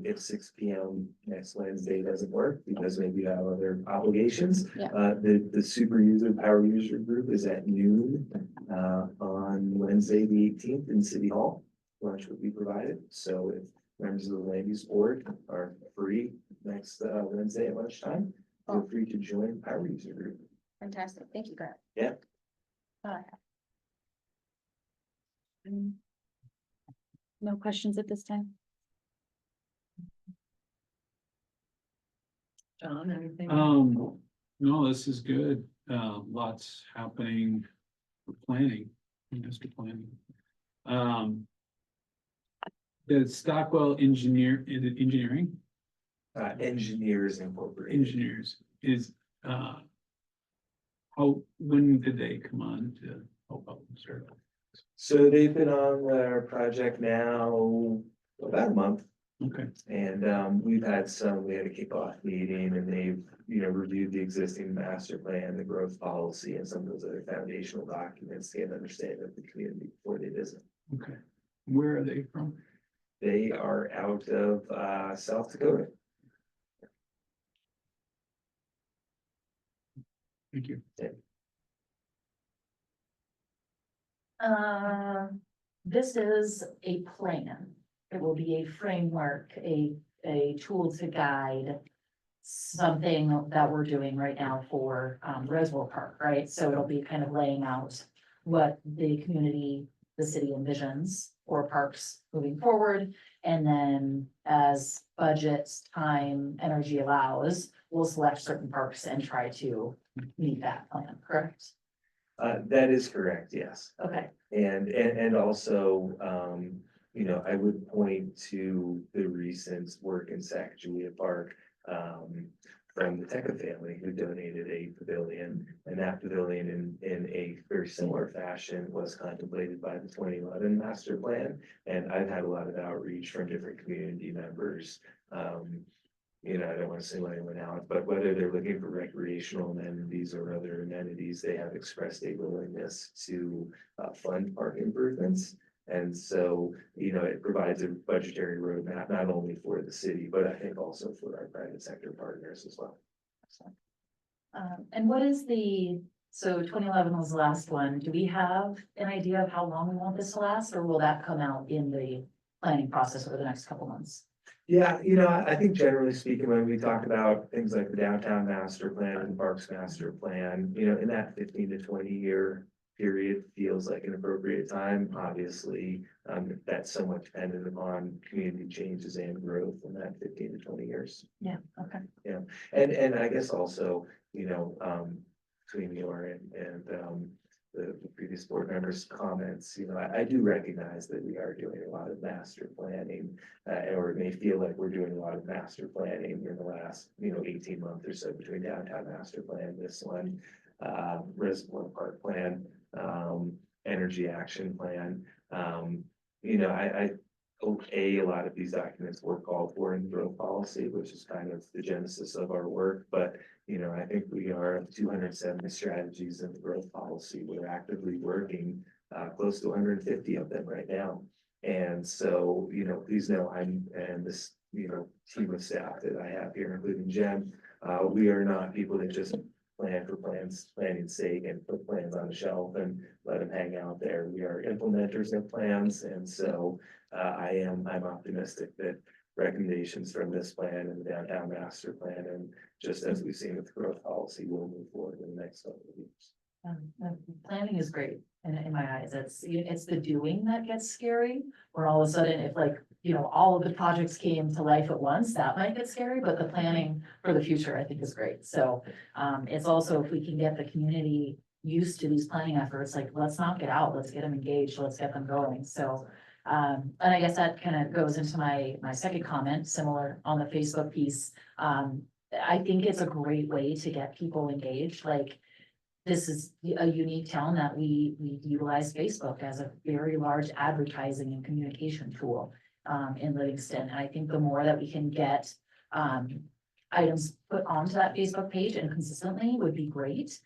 [SPEAKER 6] If 6 p.m. next Wednesday doesn't work, because maybe you have other obligations.
[SPEAKER 5] Yeah.
[SPEAKER 6] The super user, power user group is at noon, on Wednesday, the 18th in City Hall. Lunch will be provided, so if members of the land use board are free next, Wednesday at lunchtime, feel free to join power user group.
[SPEAKER 5] Fantastic, thank you, Grant.
[SPEAKER 6] Yeah.
[SPEAKER 8] No questions at this time?
[SPEAKER 1] John, anything?
[SPEAKER 9] No, this is good. Lots happening for planning, master planning. The Stockwell Engineering
[SPEAKER 6] Engineers Incorporated.
[SPEAKER 9] engineers is, when did they come on to help out with service?
[SPEAKER 6] So they've been on their project now about a month.
[SPEAKER 9] Okay,
[SPEAKER 6] And we had a kickoff meeting and they've, reviewed the existing master plan, the growth policy and some of those other foundational documents to get an understanding of the community before they visit.
[SPEAKER 9] okay. Where are they from?
[SPEAKER 6] They are out of South Dakota.
[SPEAKER 9] Thank you.
[SPEAKER 4] This is a plan. It will be a framework, a tool to guide something that we're doing right now for Reservoir Park, right? So it'll be kind of laying out what the community, the city envisions for parks moving forward. And then as budgets, time, energy allows, we'll select certain parks and try to meet that plan, correct?
[SPEAKER 6] That is correct, yes.
[SPEAKER 4] Okay,
[SPEAKER 6] And also, I would point to the recent work in Sacagawea Park, from the Tecca family who donated a pavilion. And that pavilion in a very similar fashion was contemplated by the 2011 master plan. And I've had a lot of outreach from different community members. I don't want to single anyone out, but whether they're looking for recreational amenities or other amenities, they have expressed a willingness to fund park improvements. And so, it provides a budgetary roadmap, not only for the city, but I think also for our private sector partners as well.
[SPEAKER 4] And what is so 2011 was the last one. Do we have an idea of how long we want this to last, or will that come out in the planning process over the next couple months?
[SPEAKER 6] Yeah, I think generally speaking, when we talk about things like the downtown master plan and parks master plan, in that 15 to 20 year period feels like an appropriate time. Obviously, that's somewhat dependent upon community changes and growth in that 15 to 20 years.
[SPEAKER 4] Yeah, okay.
[SPEAKER 6] And I guess also, between your and the previous board members' comments, I do recognize that we are doing a lot of master planning, or it may feel like we're doing a lot of master planning in the last, 18 months or so between downtown master plan, this one, Reservoir Park plan, energy action plan. I hope a lot of these documents were called for in growth policy, which is kind of the genesis of our work, but I think we are 270 strategies in the growth policy. We're actively working close to 150 of them right now. And so, please know and this, team of staff that I have here, including Jen, we are not people that just plan for planning's sake and put plans on the shelf and let them hang out there. We are implementers of plans. And so I'm optimistic that recommendations from this plan and the downtown master plan, and just as we've seen with the growth policy, will move forward in the next couple of years.
[SPEAKER 4] Planning is great in my eyes. It's the doing that gets scary, where all of a sudden, if all of the projects came to life at once, that might get scary, but the planning for the future, I think, is great. So it's also, if we can get the community used to these planning efforts, let's knock it out, let's get them engaged, let's get them going. So and I guess that kind of goes into my second comment, similar on the Facebook piece. I think it's a great way to get people engaged. This is a unique town that we utilize Facebook as a very large advertising and communication tool in Livingston. And I think the more that we can get items put onto that Facebook page and consistently would be great.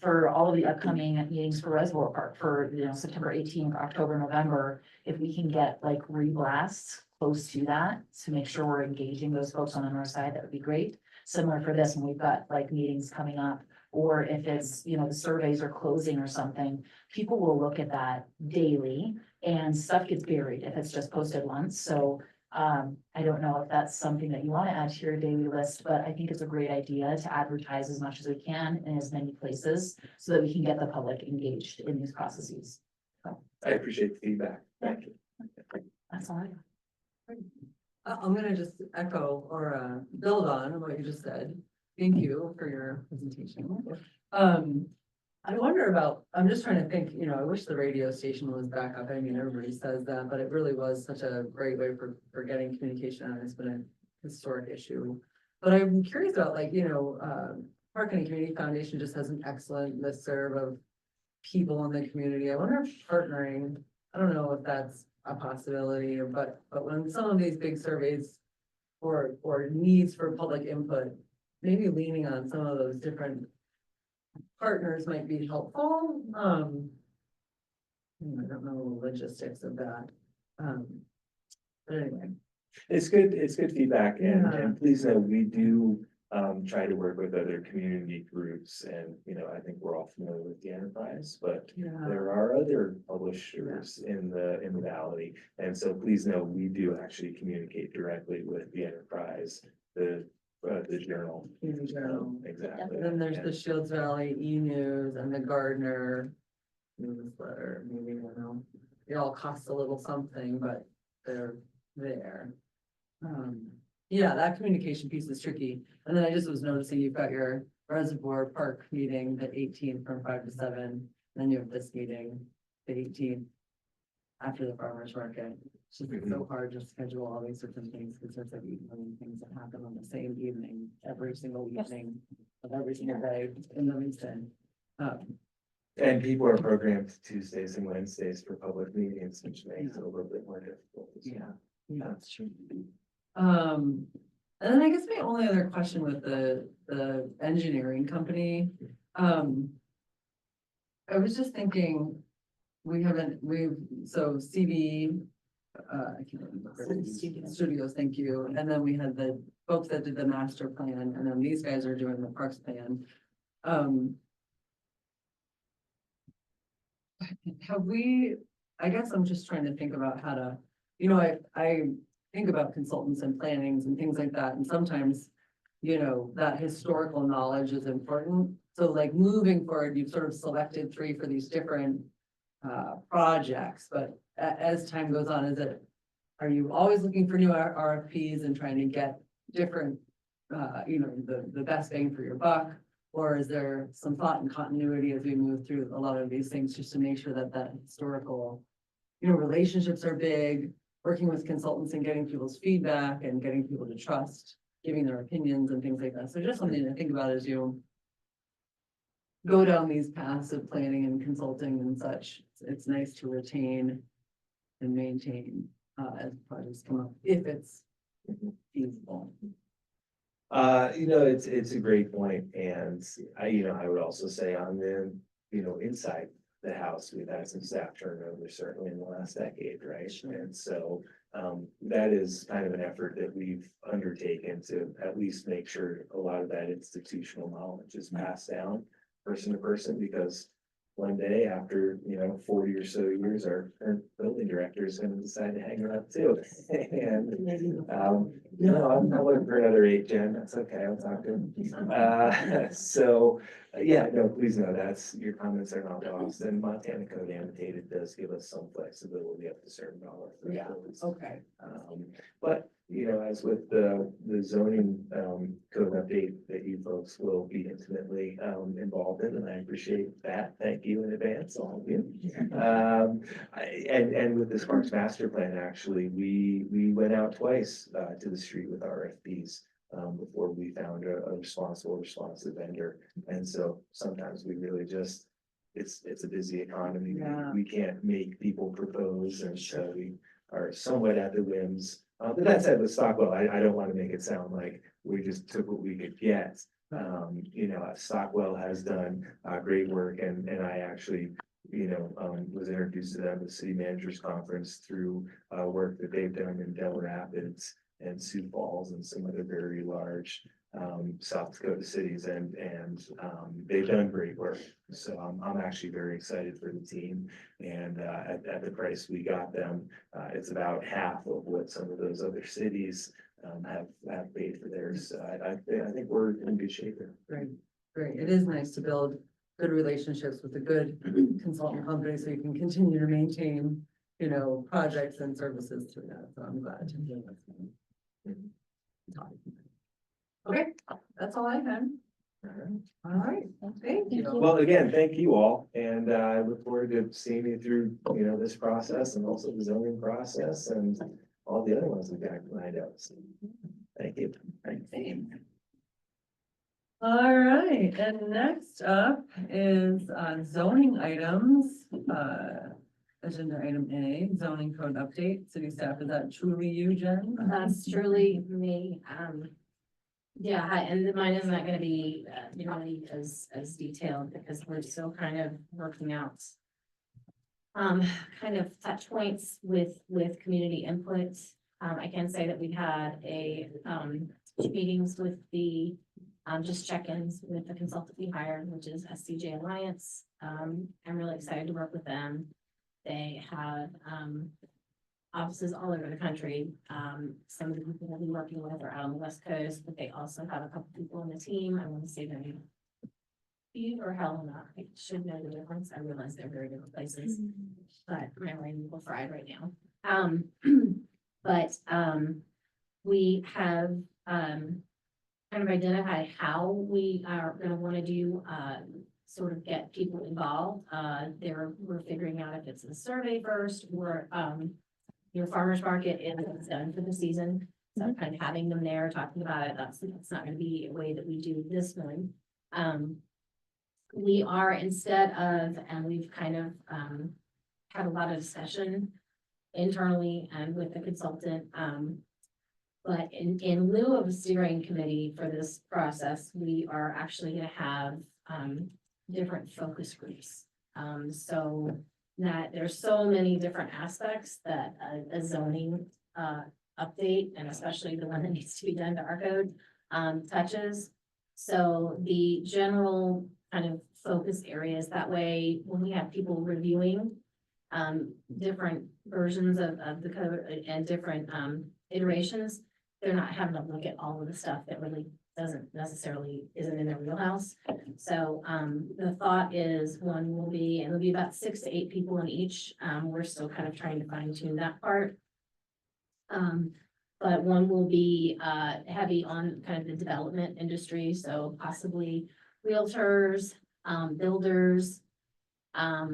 [SPEAKER 4] For all of the upcoming meetings for Reservoir Park for, September 18th, October, November, if we can get reblasts close to that to make sure we're engaging those folks on the north side, that would be great. Similar for this, when we've got meetings coming up, or if it's, the surveys are closing or something, people will look at that daily and stuff gets buried if it's just posted once. So I don't know if that's something that you want to add to your daily list, but I think it's a great idea to advertise as much as we can in as many places so that we can get the public engaged in these processes. So,
[SPEAKER 6] I appreciate the feedback. Thank you.
[SPEAKER 4] that's all I got.
[SPEAKER 1] I'm gonna just echo or build on what you just said. Thank you for your presentation. I wonder about, I'm just trying to think, I wish the radio station was back up. I mean, everybody says that, but it really was such a great way for getting communication on. It's been a historic issue. But I'm curious about Park and Community Foundation just has an excellent listserv of people in the community. I wonder if partnering, I don't know if that's a possibility, but when some of these big surveys or needs for public input, maybe leaning on some of those different partners might be helpful. I don't know the logistics of that. But anyway.
[SPEAKER 6] It's good feedback,
[SPEAKER 1] Yeah.
[SPEAKER 6] and please know, we do try to work with other community groups, and, I think we're all familiar with the Enterprise, but
[SPEAKER 1] Yeah.
[SPEAKER 6] there are other publishers in the valley. And so please know, we do actually communicate directly with the Enterprise, the Journal.
[SPEAKER 1] Community Journal.
[SPEAKER 6] Exactly.
[SPEAKER 1] And then there's the Shields Valley E-News and the Gardner newsletter, maybe, it all costs a little something, but they're there. Yeah, that communication piece is tricky. And then I just was noticing you've got your Reservoir Park meeting, the 18th from 5 to 7. Then you have this meeting, the 18th. after the farmer's market. It's just so hard to schedule all these different things, because there's like evening things that happen on the same evening, every single evening of every single day in Livingston.
[SPEAKER 6] And people are programmed Tuesdays and Wednesdays for public meetings, which makes it a little bit more difficult.
[SPEAKER 1] Yeah, that's true. And then I guess my only other question with the engineering company, I was just thinking, so CV, I can't remember. Studios, thank you. And then we had the folks that did the master plan, and then these guys are doing the parks plan. Have we, I guess I'm just trying to think about how to, I think about consultants and plannings and things like that, and sometimes, that historical knowledge is important. So like moving forward, you've sort of selected 3 for these different projects, but as time goes on, are you always looking for new RFPs and trying to get different, the best bang for your buck? Or is there some thought and continuity as we move through a lot of these things, just to make sure that historical, relationships are big, working with consultants and getting people's feedback and getting people to trust, giving their opinions and things like that. So just something to think about as you go down these paths of planning and consulting and such. It's nice to retain and maintain as projects come up, if it's feasible.
[SPEAKER 6] It's a great point, and I would also say on the, inside the house, we've had some staff turnover certainly in the last decade, right? And so, that is kind of an effort that we've undertaken to at least make sure a lot of that institutional knowledge is passed down person to person, because one day after, 40 or so years, our current building director is gonna decide to hang it up too. And, I'm looking for another 8 Jen, that's okay, I'll talk to him. So, yeah, no, please know your comments are not lost, and Montana Code Annotated does give us some flexibility up to certain dollar thresholds.
[SPEAKER 1] Okay.
[SPEAKER 6] But, as with the zoning, code update that you folks will be intimately, involved in, and I appreciate that. Thank you in advance, all of you. And with the Sparks Master Plan, actually, we went out twice, to the street with RFPs, before we found a responsive vendor. And so sometimes we really just, it's a busy economy.
[SPEAKER 1] Yeah.
[SPEAKER 6] We can't make people propose, and so we are somewhat at the whims. But that said, with Stockwell, I don't want to make it sound like we just took what we could get. Stockwell has done great work, and I actually, was introduced to them at the City Managers Conference through work that they've done in Del Rapids and Sioux Falls and some other very large South Dakota cities, and they've done great work. So I'm actually very excited for the team, and at the price we got them, it's about half of what some of those other cities have paid for theirs. So I think we're in good shape there.
[SPEAKER 1] Great, great. It is nice to build good relationships with a good consultant company, so you can continue to maintain, projects and services through that. So I'm glad to hear that. Okay, that's all I had. All right, thank you.
[SPEAKER 6] Well, again, thank you all, and I look forward to seeing you through, this process, and also the zoning process, and all the other ones we've got lined up. So, thank you.
[SPEAKER 1] All right, and next up is zoning items. Agenda item A, zoning code update, city staff. Is that truly you, Jen?
[SPEAKER 2] That's truly me. Yeah, and mine is not gonna be, as detailed, because we're still kind of working out kind of touch points with community input. I can say that we had meetings with just check-ins with the consultant we hired, which is SCJ Alliance. I'm really excited to work with them. They have offices all over the country. Some of the people that we're working with are out on the West Coast, but they also have a couple people on the team. I want to say their name. Steve or Helena, I should know the difference. I realize they're very different places, but my brain will fried right now. We have kind of identified how we are going to want to do sort of get people involved. We're figuring out if it's a survey first or, your farmer's market is done for the season. So kind of having them there, talking about it, that's not gonna be a way that we do this one. We are instead of, and we've kind of, had a lot of discussion internally and with the consultant, but in lieu of a steering committee for this process, we are actually gonna have, different focus groups. So that there's so many different aspects that a zoning, update, and especially the one that needs to be done to our code, touches. So the general kind of focus areas, that way, when we have people reviewing, different versions of the code and different, iterations, they're not having to look at all of the stuff that really isn't in their wheelhouse. So, the thought is it'll be about 6 to 8 people in each. We're still kind of trying to fine tune that part. But one will be, heavy on kind of the development industry, so possibly realtors, builders. I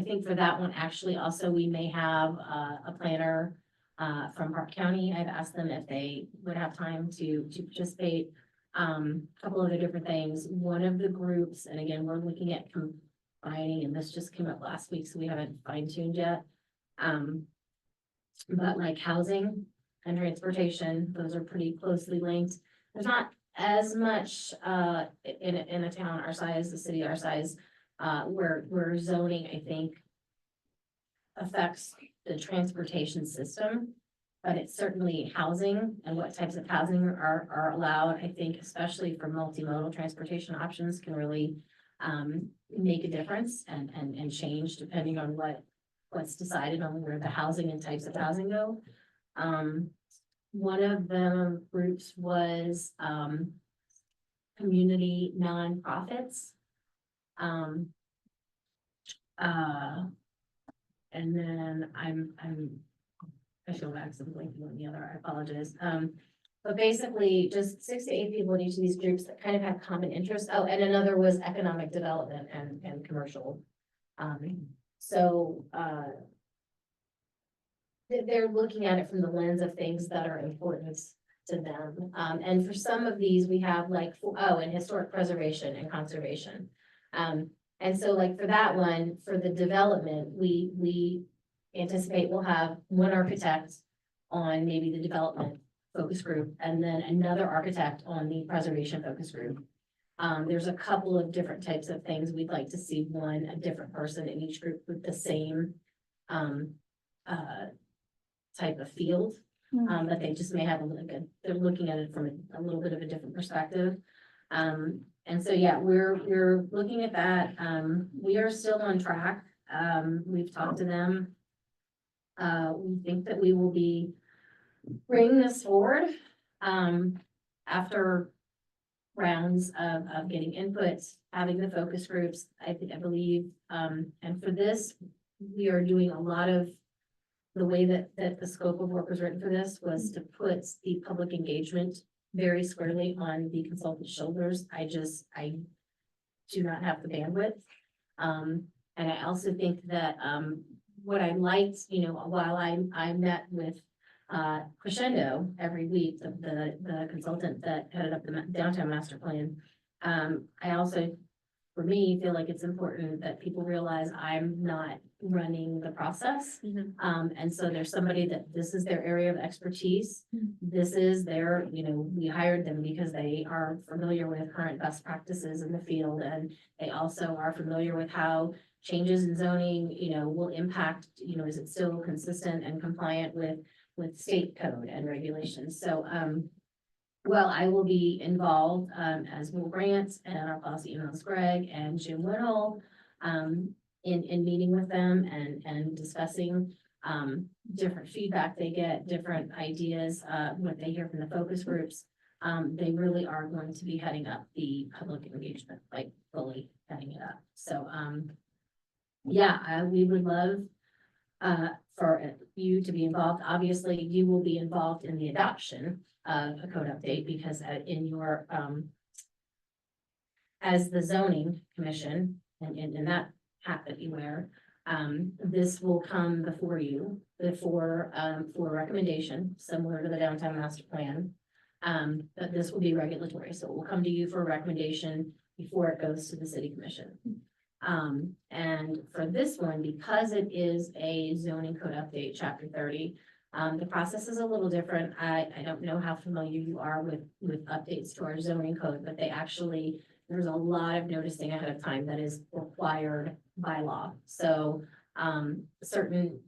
[SPEAKER 2] think for that one, actually, also, we may have, a planner, from Park County. I've asked them if they would have time to participate. A couple other different things. One of the groups, and again, we're looking at combining, and this just came up last week, so we haven't fine tuned yet. But like housing and transportation, those are pretty closely linked. There's not as much, in a town our size, a city our size, where zoning, I think, affects the transportation system, but it's certainly housing and what types of housing are allowed. I think especially for multimodal transportation options can really, make a difference and change depending on what's decided on where the housing and types of housing go. One of the groups was, community nonprofits. And then I feel bad because I'm blanking on the other, I apologize. But basically just 6 to 8 people in each of these groups that kind of have common interests. Oh, and another was economic development and commercial. So, they're looking at it from the lens of things that are important to them. And for some of these, we have and historic preservation and conservation. And so like for that one, for the development, we anticipate we'll have one architect on maybe the development focus group, and then another architect on the preservation focus group. There's a couple of different types of things we'd like to see a different person in each group with the same, type of field. But they just may have they're looking at it from a little bit of a different perspective. And so, yeah, we're looking at that. We are still on track. We've talked to them. We think that we will be bringing this forward, after rounds of getting inputs, having the focus groups, I believe. And for this, we are doing a lot of the way that the scope of work was written for this was to put the public engagement very squarely on the consultant's shoulders. I do not have the bandwidth. And I also think that, what I liked, while I met with, Crescendo every week, the consultant that headed up the downtown master plan. I also, for me, feel like it's important that people realize I'm not running the process. And so there's somebody that this is their area of expertise. This is their, we hired them because they are familiar with current best practices in the field. And they also are familiar with how changes in zoning, will impact, is it still consistent and compliant with state code and regulations. So, well, I will be involved, as will Grant and our policy in-house Greg and Jim Whittle, in meeting with them and discussing, different feedback they get, different ideas, what they hear from the focus groups. They really are going to be heading up the public engagement, like fully heading it up. So, yeah, we would love, for you to be involved. Obviously, you will be involved in the adoption of a code update because in your, as the zoning commission, and that hat that you wear, this will come before you, for recommendation, similar to the downtown master plan. But this will be regulatory, so it will come to you for a recommendation before it goes to the city commission. And for this one, because it is a zoning code update, chapter 30, the process is a little different. I don't know how familiar you are with updates to our zoning code, but there's a lot of noticing ahead of time that is required by law. So, certain,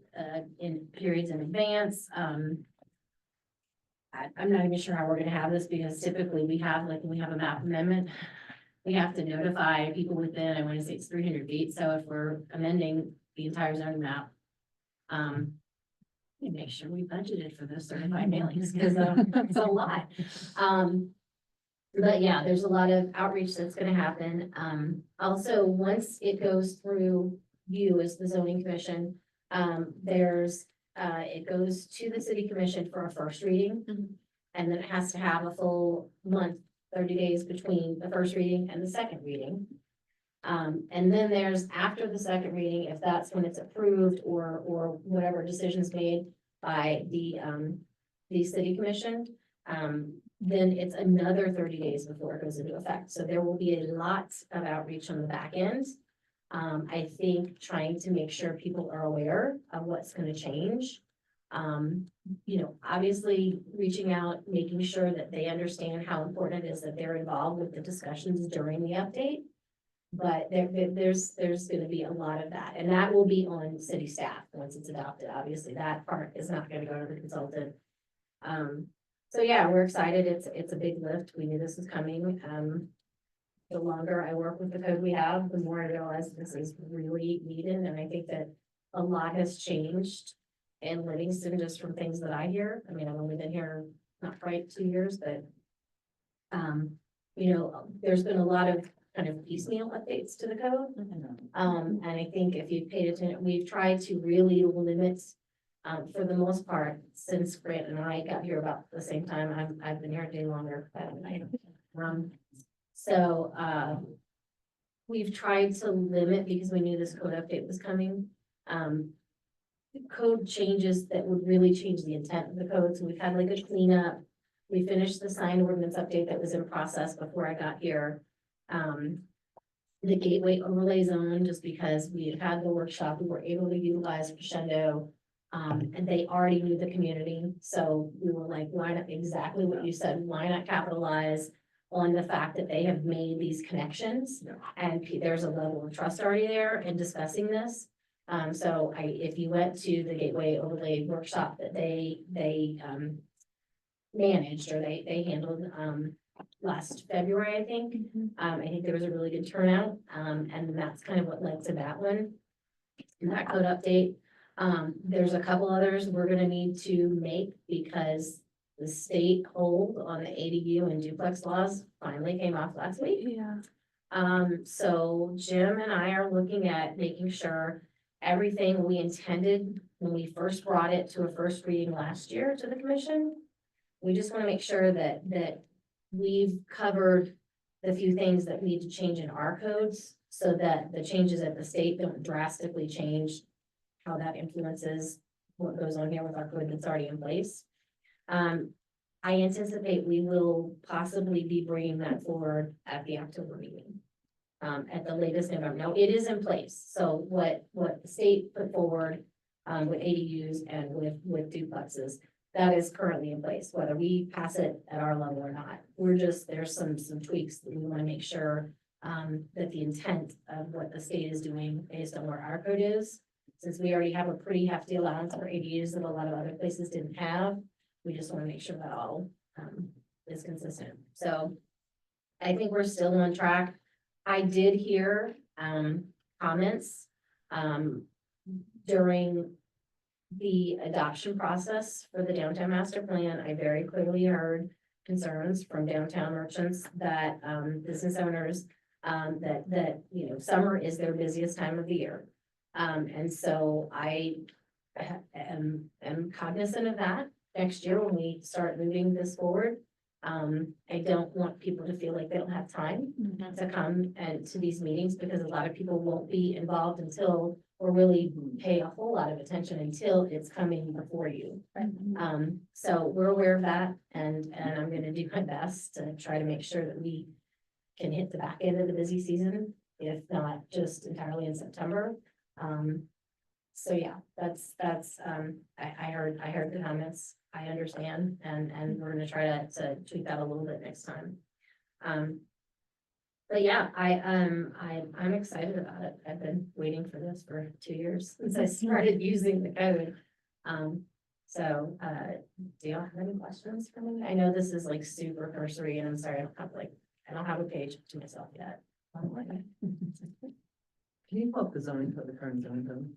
[SPEAKER 2] in periods in advance, I'm not even sure how we're gonna have this, because typically we have a map amendment, we have to notify people within, I wanna say it's 300 feet, so if we're amending the entire zoning map, we make sure we budgeted for those certified mailings, because it's a lot. But yeah, there's a lot of outreach that's gonna happen. Also, once it goes through you as the zoning commission, it goes to the city commission for a first reading.
[SPEAKER 5] Mhm.
[SPEAKER 2] And then it has to have a full month, 30 days between the first reading and the second reading. And then there's after the second reading, if that's when it's approved or whatever decision's made by the city commission, then it's another 30 days before it goes into effect. So there will be a lot of outreach on the back end. I think trying to make sure people are aware of what's gonna change. Obviously reaching out, making sure that they understand how important it is that they're involved with the discussions during the update. But there's gonna be a lot of that, and that will be on city staff once it's adopted. Obviously, that part is not gonna go to the consultant. So yeah, we're excited. It's a big lift. We knew this was coming. The longer I work with the code we have, the more I realize this is really needed, and I think that a lot has changed in Livingston just from things that I hear. I mean, I've only been here not quite 2 years, but there's been a lot of kind of piecemeal updates to the code. And I think if you paid attention, we've tried to really limit, for the most part, since Grant and I got here about the same time. I've been here a day longer. We've tried to limit, because we knew this code update was coming, code changes that would really change the intent of the code. So we've had like a cleanup. We finished the sign ordinance update that was in process before I got here. The gateway overlay zone, just because we had had the workshop, we were able to utilize Crescendo. And they already knew the community, so we were like, why not exactly what you said, why not capitalize on the fact that they have made these connections? And there's a level of trust already there in discussing this. So if you went to the gateway overlay workshop that they managed, or they handled, last February, I think. I think there was a really good turnout, and that's kind of what led to that one. That code update. There's a couple others we're gonna need to make, because the state hold on the ADU and duplex laws finally came off last week.
[SPEAKER 8] Yeah.
[SPEAKER 2] So Jim and I are looking at making sure everything we intended when we first brought it to a first reading last year to the commission. We just want to make sure that we've covered the few things that need to change in our codes, so that the changes at the state don't drastically change how that influences what goes on here with our code that's already in place. I anticipate we will possibly be bringing that forward at the October meeting. At the latest November. Now, it is in place. So what the state put forward, with ADUs and with duplexes, that is currently in place, whether we pass it at our level or not. There's some tweaks that we want to make sure, that the intent of what the state is doing based on where our code is. Since we already have a pretty hefty allowance for ADUs that a lot of other places didn't have, we just want to make sure that all, is consistent. So I think we're still on track. I did hear, comments, during the adoption process for the downtown master plan. I very clearly heard concerns from downtown merchants that, business owners, that summer is their busiest time of the year. And so I am cognizant of that next year when we start moving this forward. I don't want people to feel like they don't have time to come and to these meetings, because a lot of people won't be involved until, or really pay a whole lot of attention until it's coming before you. So we're aware of that, and I'm gonna do my best to try to make sure that we can hit the back end of the busy season, if not just entirely in September. So yeah, that's, I heard the comments, I understand, and we're gonna try to tweak that a little bit next time. But yeah, I'm excited about it. I've been waiting for this for 2 years since I started using the code. So, do y'all have any questions for me? I know this is like super cursory, and I'm sorry, I don't have a page to myself yet.
[SPEAKER 1] Can you pull up the zoning code, the current zoning code?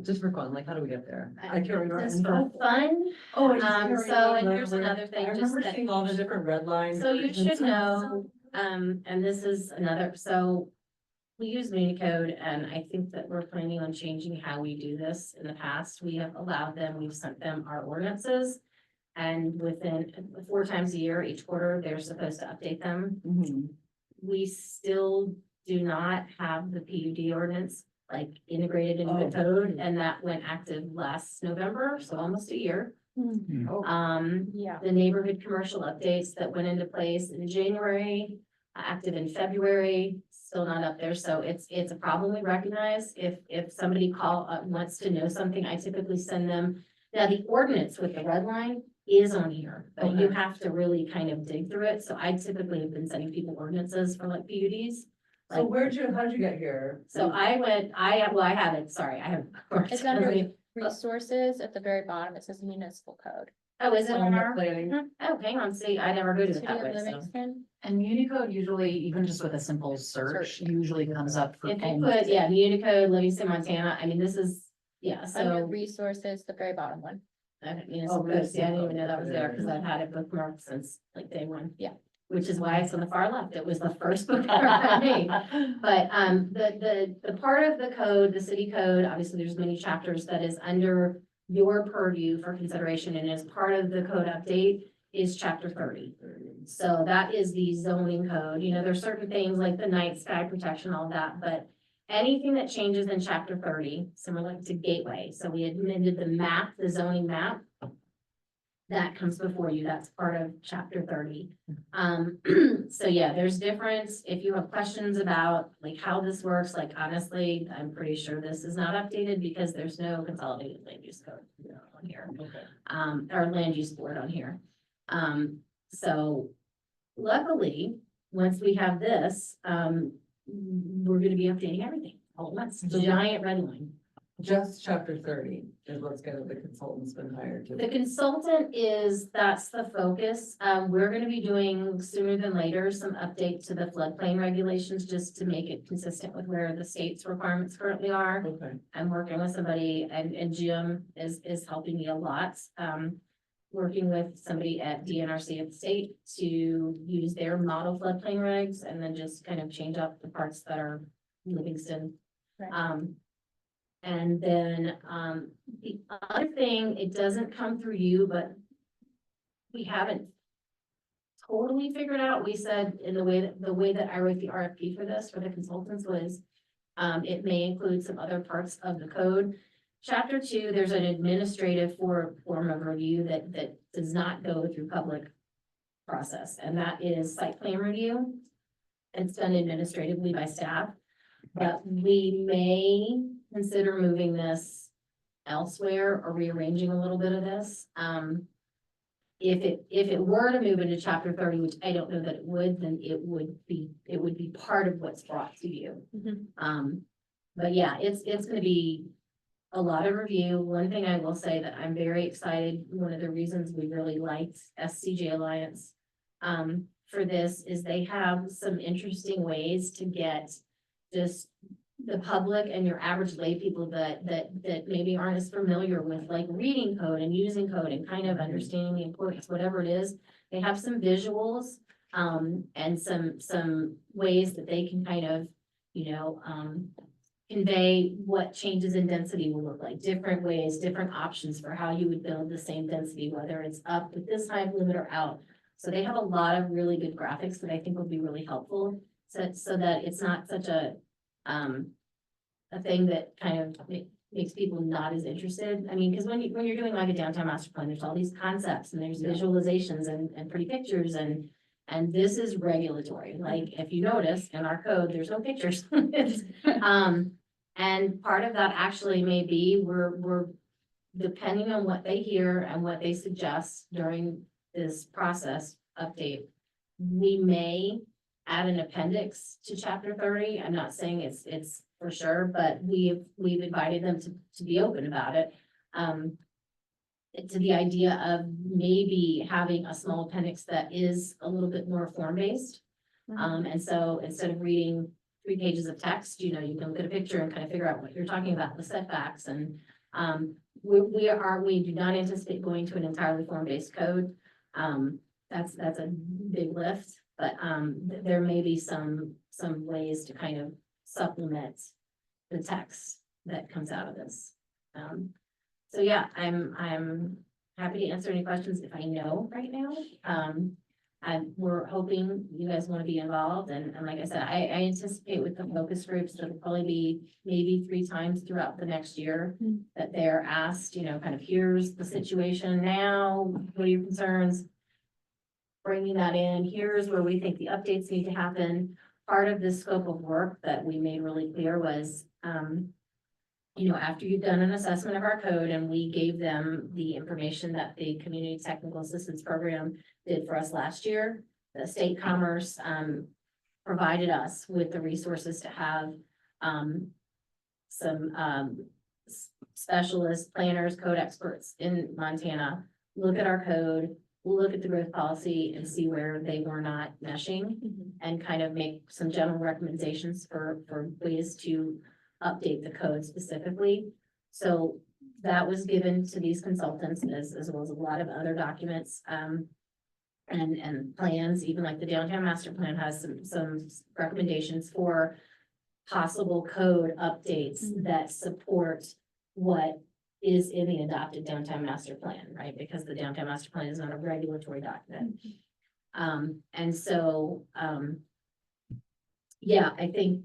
[SPEAKER 1] Just for fun, like, how do we get there? I can't remember.
[SPEAKER 2] Just for fun,
[SPEAKER 1] Oh, I just can't
[SPEAKER 2] so, and
[SPEAKER 1] remember.
[SPEAKER 2] here's another thing,
[SPEAKER 1] I
[SPEAKER 2] just
[SPEAKER 1] remember
[SPEAKER 2] that-
[SPEAKER 1] seeing all the different red lines.
[SPEAKER 2] so you should know, and this is another, so we use Municode, and I think that we're planning on changing how we do this. In the past, we have allowed them, we've sent them our ordinances. And within 4 times a year, each quarter, they're supposed to update them.
[SPEAKER 1] Mhm.
[SPEAKER 2] We still do not have the PUD ordinance like integrated into
[SPEAKER 1] Oh.
[SPEAKER 2] the code, and that went active last November, so almost a year.
[SPEAKER 5] Yeah.
[SPEAKER 2] The neighborhood commercial updates that went into place in January, active in February, still not up there, so it's a problem we recognize. If somebody wants to know something, I typically send them. Now, the ordinance with the red line is on here, but you
[SPEAKER 1] Okay.
[SPEAKER 2] have to really kind of dig through it, so I typically have been sending people ordinances for like PUDs.
[SPEAKER 1] So
[SPEAKER 2] Like,
[SPEAKER 1] how'd you get here?
[SPEAKER 2] so I have it, sorry, I have.
[SPEAKER 5] It's under resources at the very bottom. It says municipal code.
[SPEAKER 2] Oh, is it on
[SPEAKER 1] the
[SPEAKER 2] our?
[SPEAKER 1] planning.
[SPEAKER 2] Oh, hang on, see, I never booted it
[SPEAKER 5] City
[SPEAKER 2] that
[SPEAKER 5] of
[SPEAKER 2] way, so.
[SPEAKER 5] Livingston.
[SPEAKER 4] And Unicode usually, even just with a simple search, usually comes up for.
[SPEAKER 2] If you
[SPEAKER 4] almost-
[SPEAKER 2] put, yeah, Unicode, Livingston, Montana, I mean, this is, yeah,
[SPEAKER 5] Under
[SPEAKER 2] so.
[SPEAKER 5] resources, the very bottom one.
[SPEAKER 2] Municipal
[SPEAKER 1] Oh,
[SPEAKER 2] code, see, I didn't
[SPEAKER 1] municipal
[SPEAKER 2] even know that was
[SPEAKER 1] code,
[SPEAKER 2] there,
[SPEAKER 1] yeah,
[SPEAKER 2] because I've had it bookmarked since like day one.
[SPEAKER 5] Yeah.
[SPEAKER 2] Which is why it's on the far left, it was the first bookmark for me. But, the part of the code, the city code, obviously there's many chapters that is under your purview for consideration, and as part of the code update is chapter 30. So that is the zoning code, you know, there's certain things like the night sky protection, all that, but anything that changes in chapter 30, similar to Gateway, so we amended the map, the zoning map. That comes before you, that's part of chapter 30. So yeah, there's difference, if you have questions about like how this works, like honestly, I'm pretty sure this is not updated because there's no consolidated land use code on here.
[SPEAKER 1] Okay.
[SPEAKER 2] Or land use board on here. So luckily, once we have this, we're gonna be updating everything all at once, giant red line.
[SPEAKER 1] Just chapter 30 is what's the consultant's been hired to.
[SPEAKER 2] The consultant that's the focus. We're gonna be doing sooner than later, some update to the floodplain regulations, just to make it consistent with where the state's requirements currently are.
[SPEAKER 1] Okay.
[SPEAKER 2] I'm working with somebody, and Jim is helping me a lot. Working with somebody at DNRC at the state to use their model floodplain regs, and then just kind of change up the parts that are Livingston.
[SPEAKER 5] Right.
[SPEAKER 2] And then, the other thing, it doesn't come through you, but we haven't totally figured out. We said in the way that I wrote the RFP for this, for the consultants was, it may include some other parts of the code. Chapter 2, there's an administrative form of review that does not go through public process, and that is site plan review. It's done administratively by staff, but we may consider moving this elsewhere or rearranging a little bit of this. If it were to move into chapter 30, which I don't know that it would, then it would be part of what's brought to you. But yeah, it's gonna be a lot of review. One thing I will say that I'm very excited, one of the reasons we really liked SCJ Alliance for this is they have some interesting ways to get just the public and your average lay people that maybe aren't as familiar with like reading code and using code and kind of understanding the importance, whatever it is. They have some visuals and some ways that they can kind of, convey what changes in density will look like, different ways, different options for how you would build the same density, whether it's up with this height limit or out. So they have a lot of really good graphics that I think will be really helpful, so that it's not such a thing that kind of makes people not as interested. I mean, because when you're doing like a downtown master plan, there's all these concepts and there's visualizations and pretty pictures and this is regulatory. Like, if you notice in our code, there's no pictures. And part of that actually may be we're depending on what they hear and what they suggest during this process update, we may add an appendix to chapter 30. I'm not saying it's for sure, but we've invited them to be open about it. To the idea of maybe having a small appendix that is a little bit more form-based. And so instead of reading 3 pages of text, you can look at a picture and kind of figure out what you're talking about, the setbacks. And we do not anticipate going to an entirely form-based code. That's a big lift, but there may be some ways to kind of supplement the text that comes out of this. So yeah, I'm happy to answer any questions if I know right now. And we're hoping you guys want to be involved, and like I said, I anticipate with the focus groups, there'll probably be maybe 3 times throughout the next year that they're asked, kind of, here's the situation now, what are your concerns? Bringing that in, here's where we think the updates need to happen. Part of this scope of work that we made really clear was, after you've done an assessment of our code and we gave them the information that the Community Technical Assistance Program did for us last year, the State Commerce provided us with the resources to have some specialists, planners, code experts in Montana look at our code, look at the growth policy and see where they were not meshing and kind of make some general recommendations for ways to update the code specifically. So that was given to these consultants as well as a lot of other documents and plans, even like the downtown master plan has some recommendations for possible code updates that support what is in the adopted downtown master plan, right? Because the downtown master plan is not a regulatory document. And so, yeah, I think,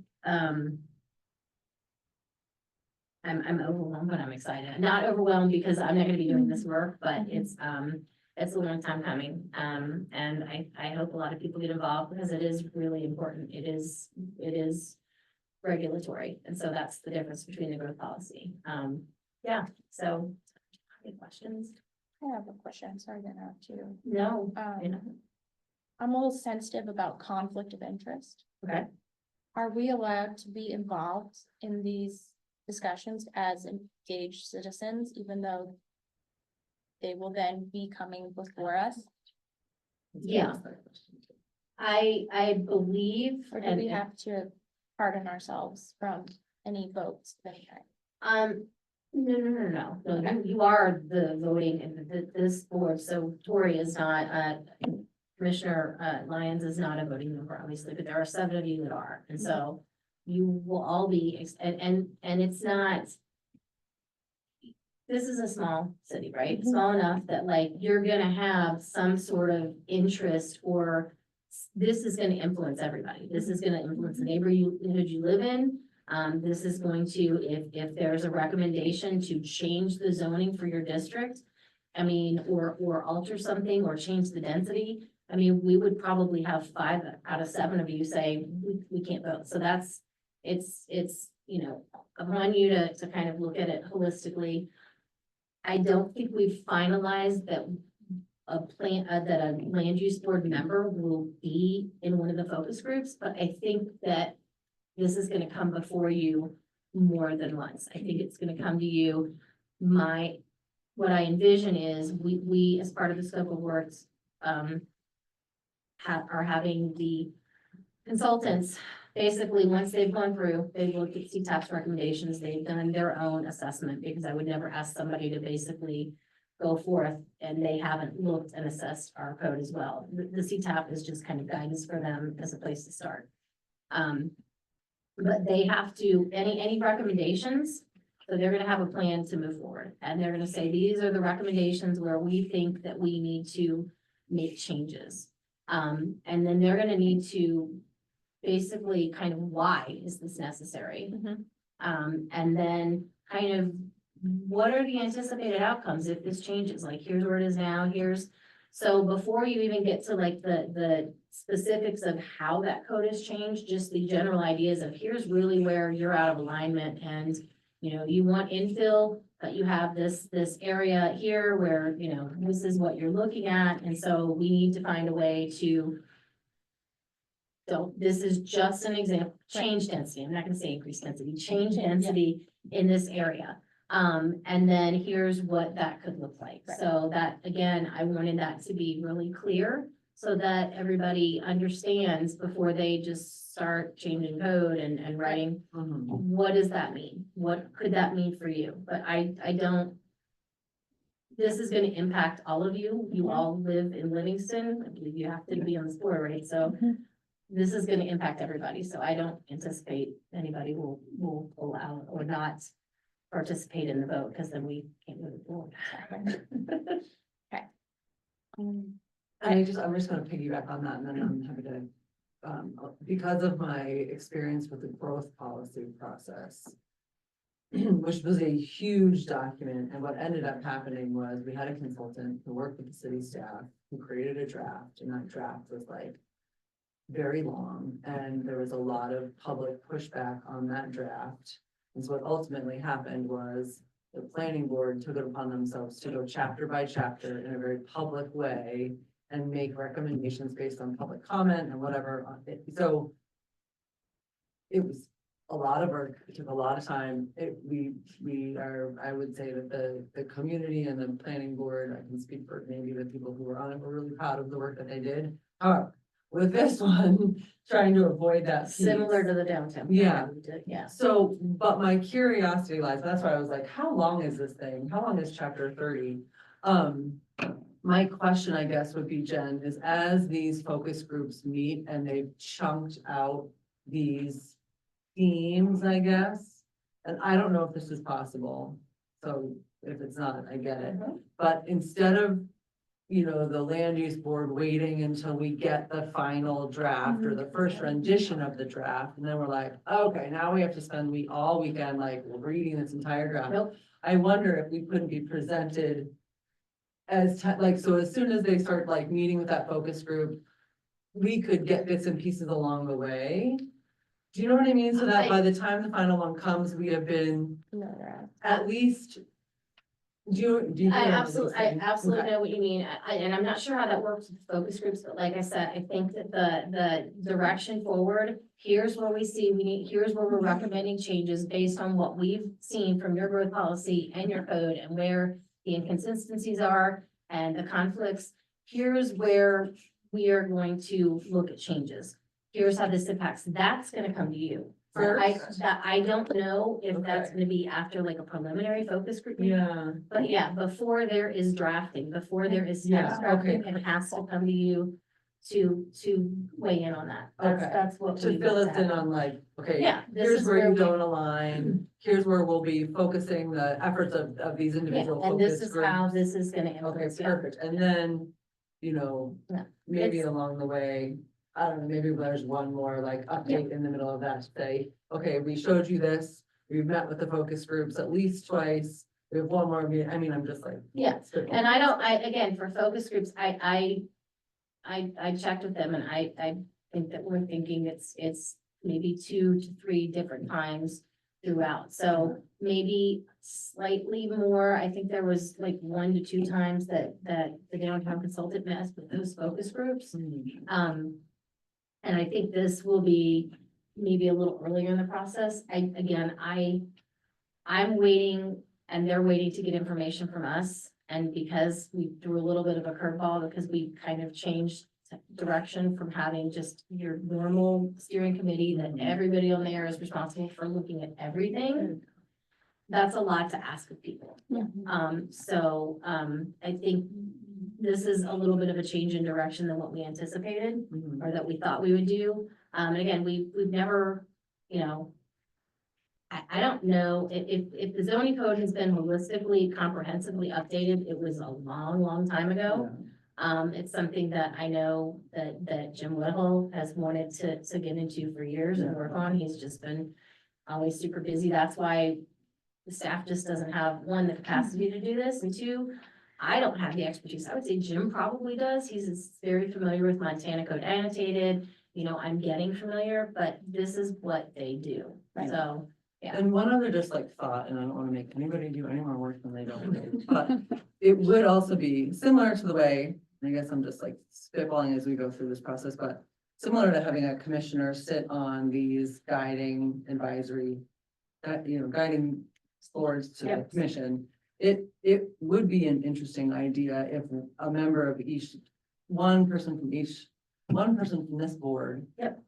[SPEAKER 2] I'm overwhelmed, but I'm excited. Not overwhelmed because I'm not gonna be doing this work, but it's a long time coming. And I hope a lot of people get involved because it is really important. It is regulatory. And so that's the difference between the growth policy. Yeah, so any questions?
[SPEAKER 5] I have a question, sorry to interrupt you.
[SPEAKER 2] No.
[SPEAKER 5] I'm a little sensitive about conflict of interest.
[SPEAKER 2] Okay.
[SPEAKER 5] Are we allowed to be involved in these discussions as engaged citizens, even though they will then be coming before us?
[SPEAKER 2] Yeah. I believe.
[SPEAKER 5] Or do we have to pardon ourselves from any votes of any kind?
[SPEAKER 2] No, you are the voting and this board, so Tori is not, Commissioner Lyons is not a voting member, obviously, but there are 7 of you that are, and so you will all be, and it's not, this is a small city, right? Small enough that like, you're gonna have some sort of interest or this is gonna influence everybody. This is gonna influence the neighborhood you live in. This is going to, if there's a recommendation to change the zoning for your district, I mean, or alter something or change the density, I mean, we would probably have 5 out of 7 of you say, we can't vote. So it's, I want you to kind of look at it holistically. I don't think we've finalized that a land use board member will be in one of the focus groups, but I think that this is gonna come before you more than once. I think it's gonna come to you. What I envision is we as part of the scope of works, are having the consultants, basically, once they've gone through, they've looked at CTAP's recommendations, they've done their own assessment, because I would never ask somebody to basically go forth and they haven't looked and assessed our code as well. The CTAP is just kind of guidance for them as a place to start. But they have to, any recommendations, so they're gonna have a plan to move forward, and they're gonna say, these are the recommendations where we think that we need to make changes. And then they're gonna need to basically kind of why is this necessary?
[SPEAKER 5] Mhm.
[SPEAKER 2] And then kind of what are the anticipated outcomes if this changes? Like, here's where it is now, so before you even get to like the specifics of how that code has changed, just the general ideas of here's really where you're out of alignment and, you know, you want infill, but you have this area here where, you know, this is what you're looking at. And so we need to find a way to this is just an example, change density. I'm not gonna say increase density, change density in this area. And then here's what that could look like.
[SPEAKER 5] Right.
[SPEAKER 2] So that, again, I wanted that to be really clear so that everybody understands before they just start changing code and writing,
[SPEAKER 1] Mhm.
[SPEAKER 2] what does that mean? What could that mean for you? But I don't. This is gonna impact all of you. You all live in Livingston. I believe you have to be on this board, right? So
[SPEAKER 5] Mhm.
[SPEAKER 2] this is gonna impact everybody, so I don't anticipate anybody will pull out or not participate in the vote, because then we can't move forward.
[SPEAKER 5] Um,
[SPEAKER 1] I'm just gonna piggyback on that and then I'm happy to, because of my experience with the growth policy process, which was a huge document, and what ended up happening was we had a consultant who worked with the city staff, who created a draft, and that draft was like very long, and there was a lot of public pushback on that draft. And so what ultimately happened was the planning board took it upon themselves to go chapter by chapter in a very public way and make recommendations based on public comment and whatever. So it was a lot of work, it took a lot of time. We are, I would say that the community and the planning board, I can speak for maybe the people who were on it, were really proud of the work that they did. However, with this one, trying to avoid that piece.
[SPEAKER 2] Similar to the downtown.
[SPEAKER 1] Yeah.
[SPEAKER 2] Yeah.
[SPEAKER 1] So, but my curiosity lies, that's why I was like, how long is this thing? How long is chapter 30? My question, I guess, would be, Jen, is as these focus groups meet and they've chunked out these themes, I guess, and I don't know if this is possible, so if it's not, I get it. But instead of, you know, the land use board waiting until we get the final draft or the first rendition of the draft, and then we're like, okay, now we have to spend all weekend like reading this entire draft.
[SPEAKER 2] Nope.
[SPEAKER 1] I wonder if we couldn't be presented as, like, so as soon as they start like meeting with that focus group, we could get bits and pieces along the way. Do you know what I mean? So that by the time the final one comes, we have been
[SPEAKER 5] no, they're
[SPEAKER 1] at least. Do you?
[SPEAKER 2] I
[SPEAKER 1] hear what I'm
[SPEAKER 2] absolutely
[SPEAKER 1] saying? Okay.
[SPEAKER 2] know what you mean, and I'm not sure how that works with focus groups, but like I said, I think that the direction forward, here's where we see here's where we're recommending changes based on what we've seen from your growth policy and your code and where the inconsistencies are and the conflicts. Here's where we are going to look at changes. Here's how this impacts. That's gonna come to you. I don't know if that's
[SPEAKER 1] Okay.
[SPEAKER 2] gonna be after like a preliminary focus group meeting.
[SPEAKER 1] Yeah.
[SPEAKER 2] But yeah, before there is drafting, before there is
[SPEAKER 1] Yeah,
[SPEAKER 2] text drafting,
[SPEAKER 1] okay.
[SPEAKER 2] it has to come to you to weigh in on that.
[SPEAKER 1] Okay.
[SPEAKER 2] That's what.
[SPEAKER 1] To
[SPEAKER 2] we
[SPEAKER 1] fill
[SPEAKER 2] would
[SPEAKER 1] us in
[SPEAKER 2] have.
[SPEAKER 1] on like, okay,
[SPEAKER 2] Yeah, this
[SPEAKER 1] here's
[SPEAKER 2] is
[SPEAKER 1] where you
[SPEAKER 2] we-
[SPEAKER 1] don't align, here's where we'll be focusing the efforts of these
[SPEAKER 2] Yeah,
[SPEAKER 1] individual
[SPEAKER 2] and this
[SPEAKER 1] focus
[SPEAKER 2] is how
[SPEAKER 1] groups.
[SPEAKER 2] this is gonna
[SPEAKER 1] Okay,
[SPEAKER 2] influence. yeah.
[SPEAKER 1] perfect, and then, you know,
[SPEAKER 2] Yeah.
[SPEAKER 1] maybe
[SPEAKER 2] It's-
[SPEAKER 1] along the way, I don't know, maybe there's one more like update in the middle of that to say, okay, we showed you this, we've met with the focus groups at least twice, we have one more meeting, I mean, I'm just like.
[SPEAKER 2] Yeah,
[SPEAKER 1] spitballing.
[SPEAKER 2] And again, for focus groups, I checked with them and I think that we're thinking it's maybe 2 to 3 different times throughout. So maybe slightly more. I think there was like 1 to 2 times that the downtown consultant met with those focus groups.
[SPEAKER 1] Hmm.
[SPEAKER 2] And I think this will be maybe a little earlier in the process. I'm waiting and they're waiting to get information from us. And because we threw a little bit of a curveball, because we kind of changed direction from having just your normal steering committee that everybody on there is responsible for looking at everything. That's a lot to ask of people. I think this is a little bit of a change in direction than what we anticipated
[SPEAKER 1] Mhm.
[SPEAKER 2] or that we thought we would do. And again, we've never, you know, I don't know if the zoning code has been holistically, comprehensively updated, it was a long, long time ago. It's something that I know that Jim Whittle has wanted to get into for years and work on. He's just been always super busy. That's why the staff just doesn't have, one, the capacity to do this, and two, I don't have the expertise. I would say Jim probably does. He's very familiar with Montana Code Annotated. You know, I'm getting familiar, but this is what they do.
[SPEAKER 5] Right.
[SPEAKER 2] So, yeah.
[SPEAKER 1] And one other just like thought, and I don't wanna make anybody do any more work than they don't do, but it would also be similar to the way, I guess I'm just like spitballing as we go through this process, but similar to having a commissioner sit on these guiding advisory, guiding boards to the
[SPEAKER 2] Yep.
[SPEAKER 1] commission. It would be an interesting idea if a member of each, one person from this board.
[SPEAKER 2] Yep.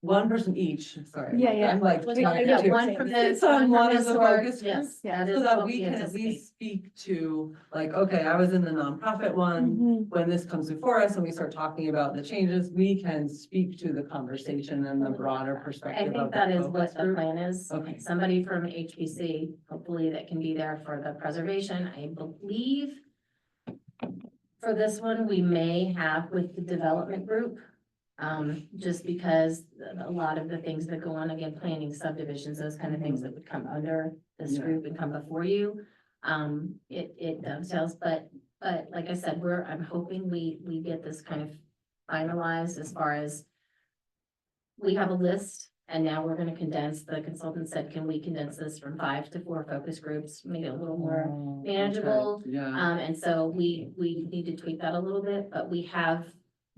[SPEAKER 1] One person each, sorry.
[SPEAKER 8] Yeah, yeah.
[SPEAKER 1] I'm like.
[SPEAKER 5] Was
[SPEAKER 1] talking
[SPEAKER 5] yeah,
[SPEAKER 1] to-
[SPEAKER 2] One from the.
[SPEAKER 1] It's on one of
[SPEAKER 2] from
[SPEAKER 1] the
[SPEAKER 2] board,
[SPEAKER 1] focus
[SPEAKER 2] Yes.
[SPEAKER 1] groups,
[SPEAKER 2] that is
[SPEAKER 1] So that
[SPEAKER 2] what
[SPEAKER 1] we can at
[SPEAKER 2] anticipate.
[SPEAKER 1] least speak to, like, okay, I was in the nonprofit one.
[SPEAKER 8] Mhm.
[SPEAKER 1] When this comes before us and we start talking about the changes, we can speak to the conversation and the broader
[SPEAKER 2] I
[SPEAKER 1] perspective
[SPEAKER 2] think
[SPEAKER 1] of
[SPEAKER 2] that
[SPEAKER 1] the
[SPEAKER 2] is
[SPEAKER 1] focus
[SPEAKER 2] what the
[SPEAKER 1] group.
[SPEAKER 2] plan is.
[SPEAKER 1] Okay.
[SPEAKER 2] Somebody from HBC, hopefully that can be there for the preservation. I believe for this one, we may have with the development group. Just because a lot of the things that go on, again, planning subdivisions, those kind of things that would come under this
[SPEAKER 1] Yeah.
[SPEAKER 2] group and come before you. It dovetails, but like I said, I'm hoping we get this kind of finalized as far as we have a list, and now we're gonna condense, the consultant said, can we condense this from 5 to 4 focus groups, make it a little more
[SPEAKER 1] Oh,
[SPEAKER 2] manageable.
[SPEAKER 1] okay, Yeah,
[SPEAKER 2] and so we need to tweak that a little bit, but we have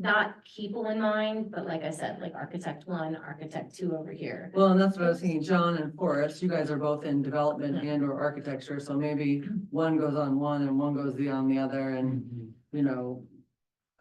[SPEAKER 2] not people in mind, but like I said, like architect 1, architect 2 over here.
[SPEAKER 1] well, and that's what I was thinking, John and Forrest, you guys are both in development and or architecture, so maybe one goes on one and one goes on the other and, you know,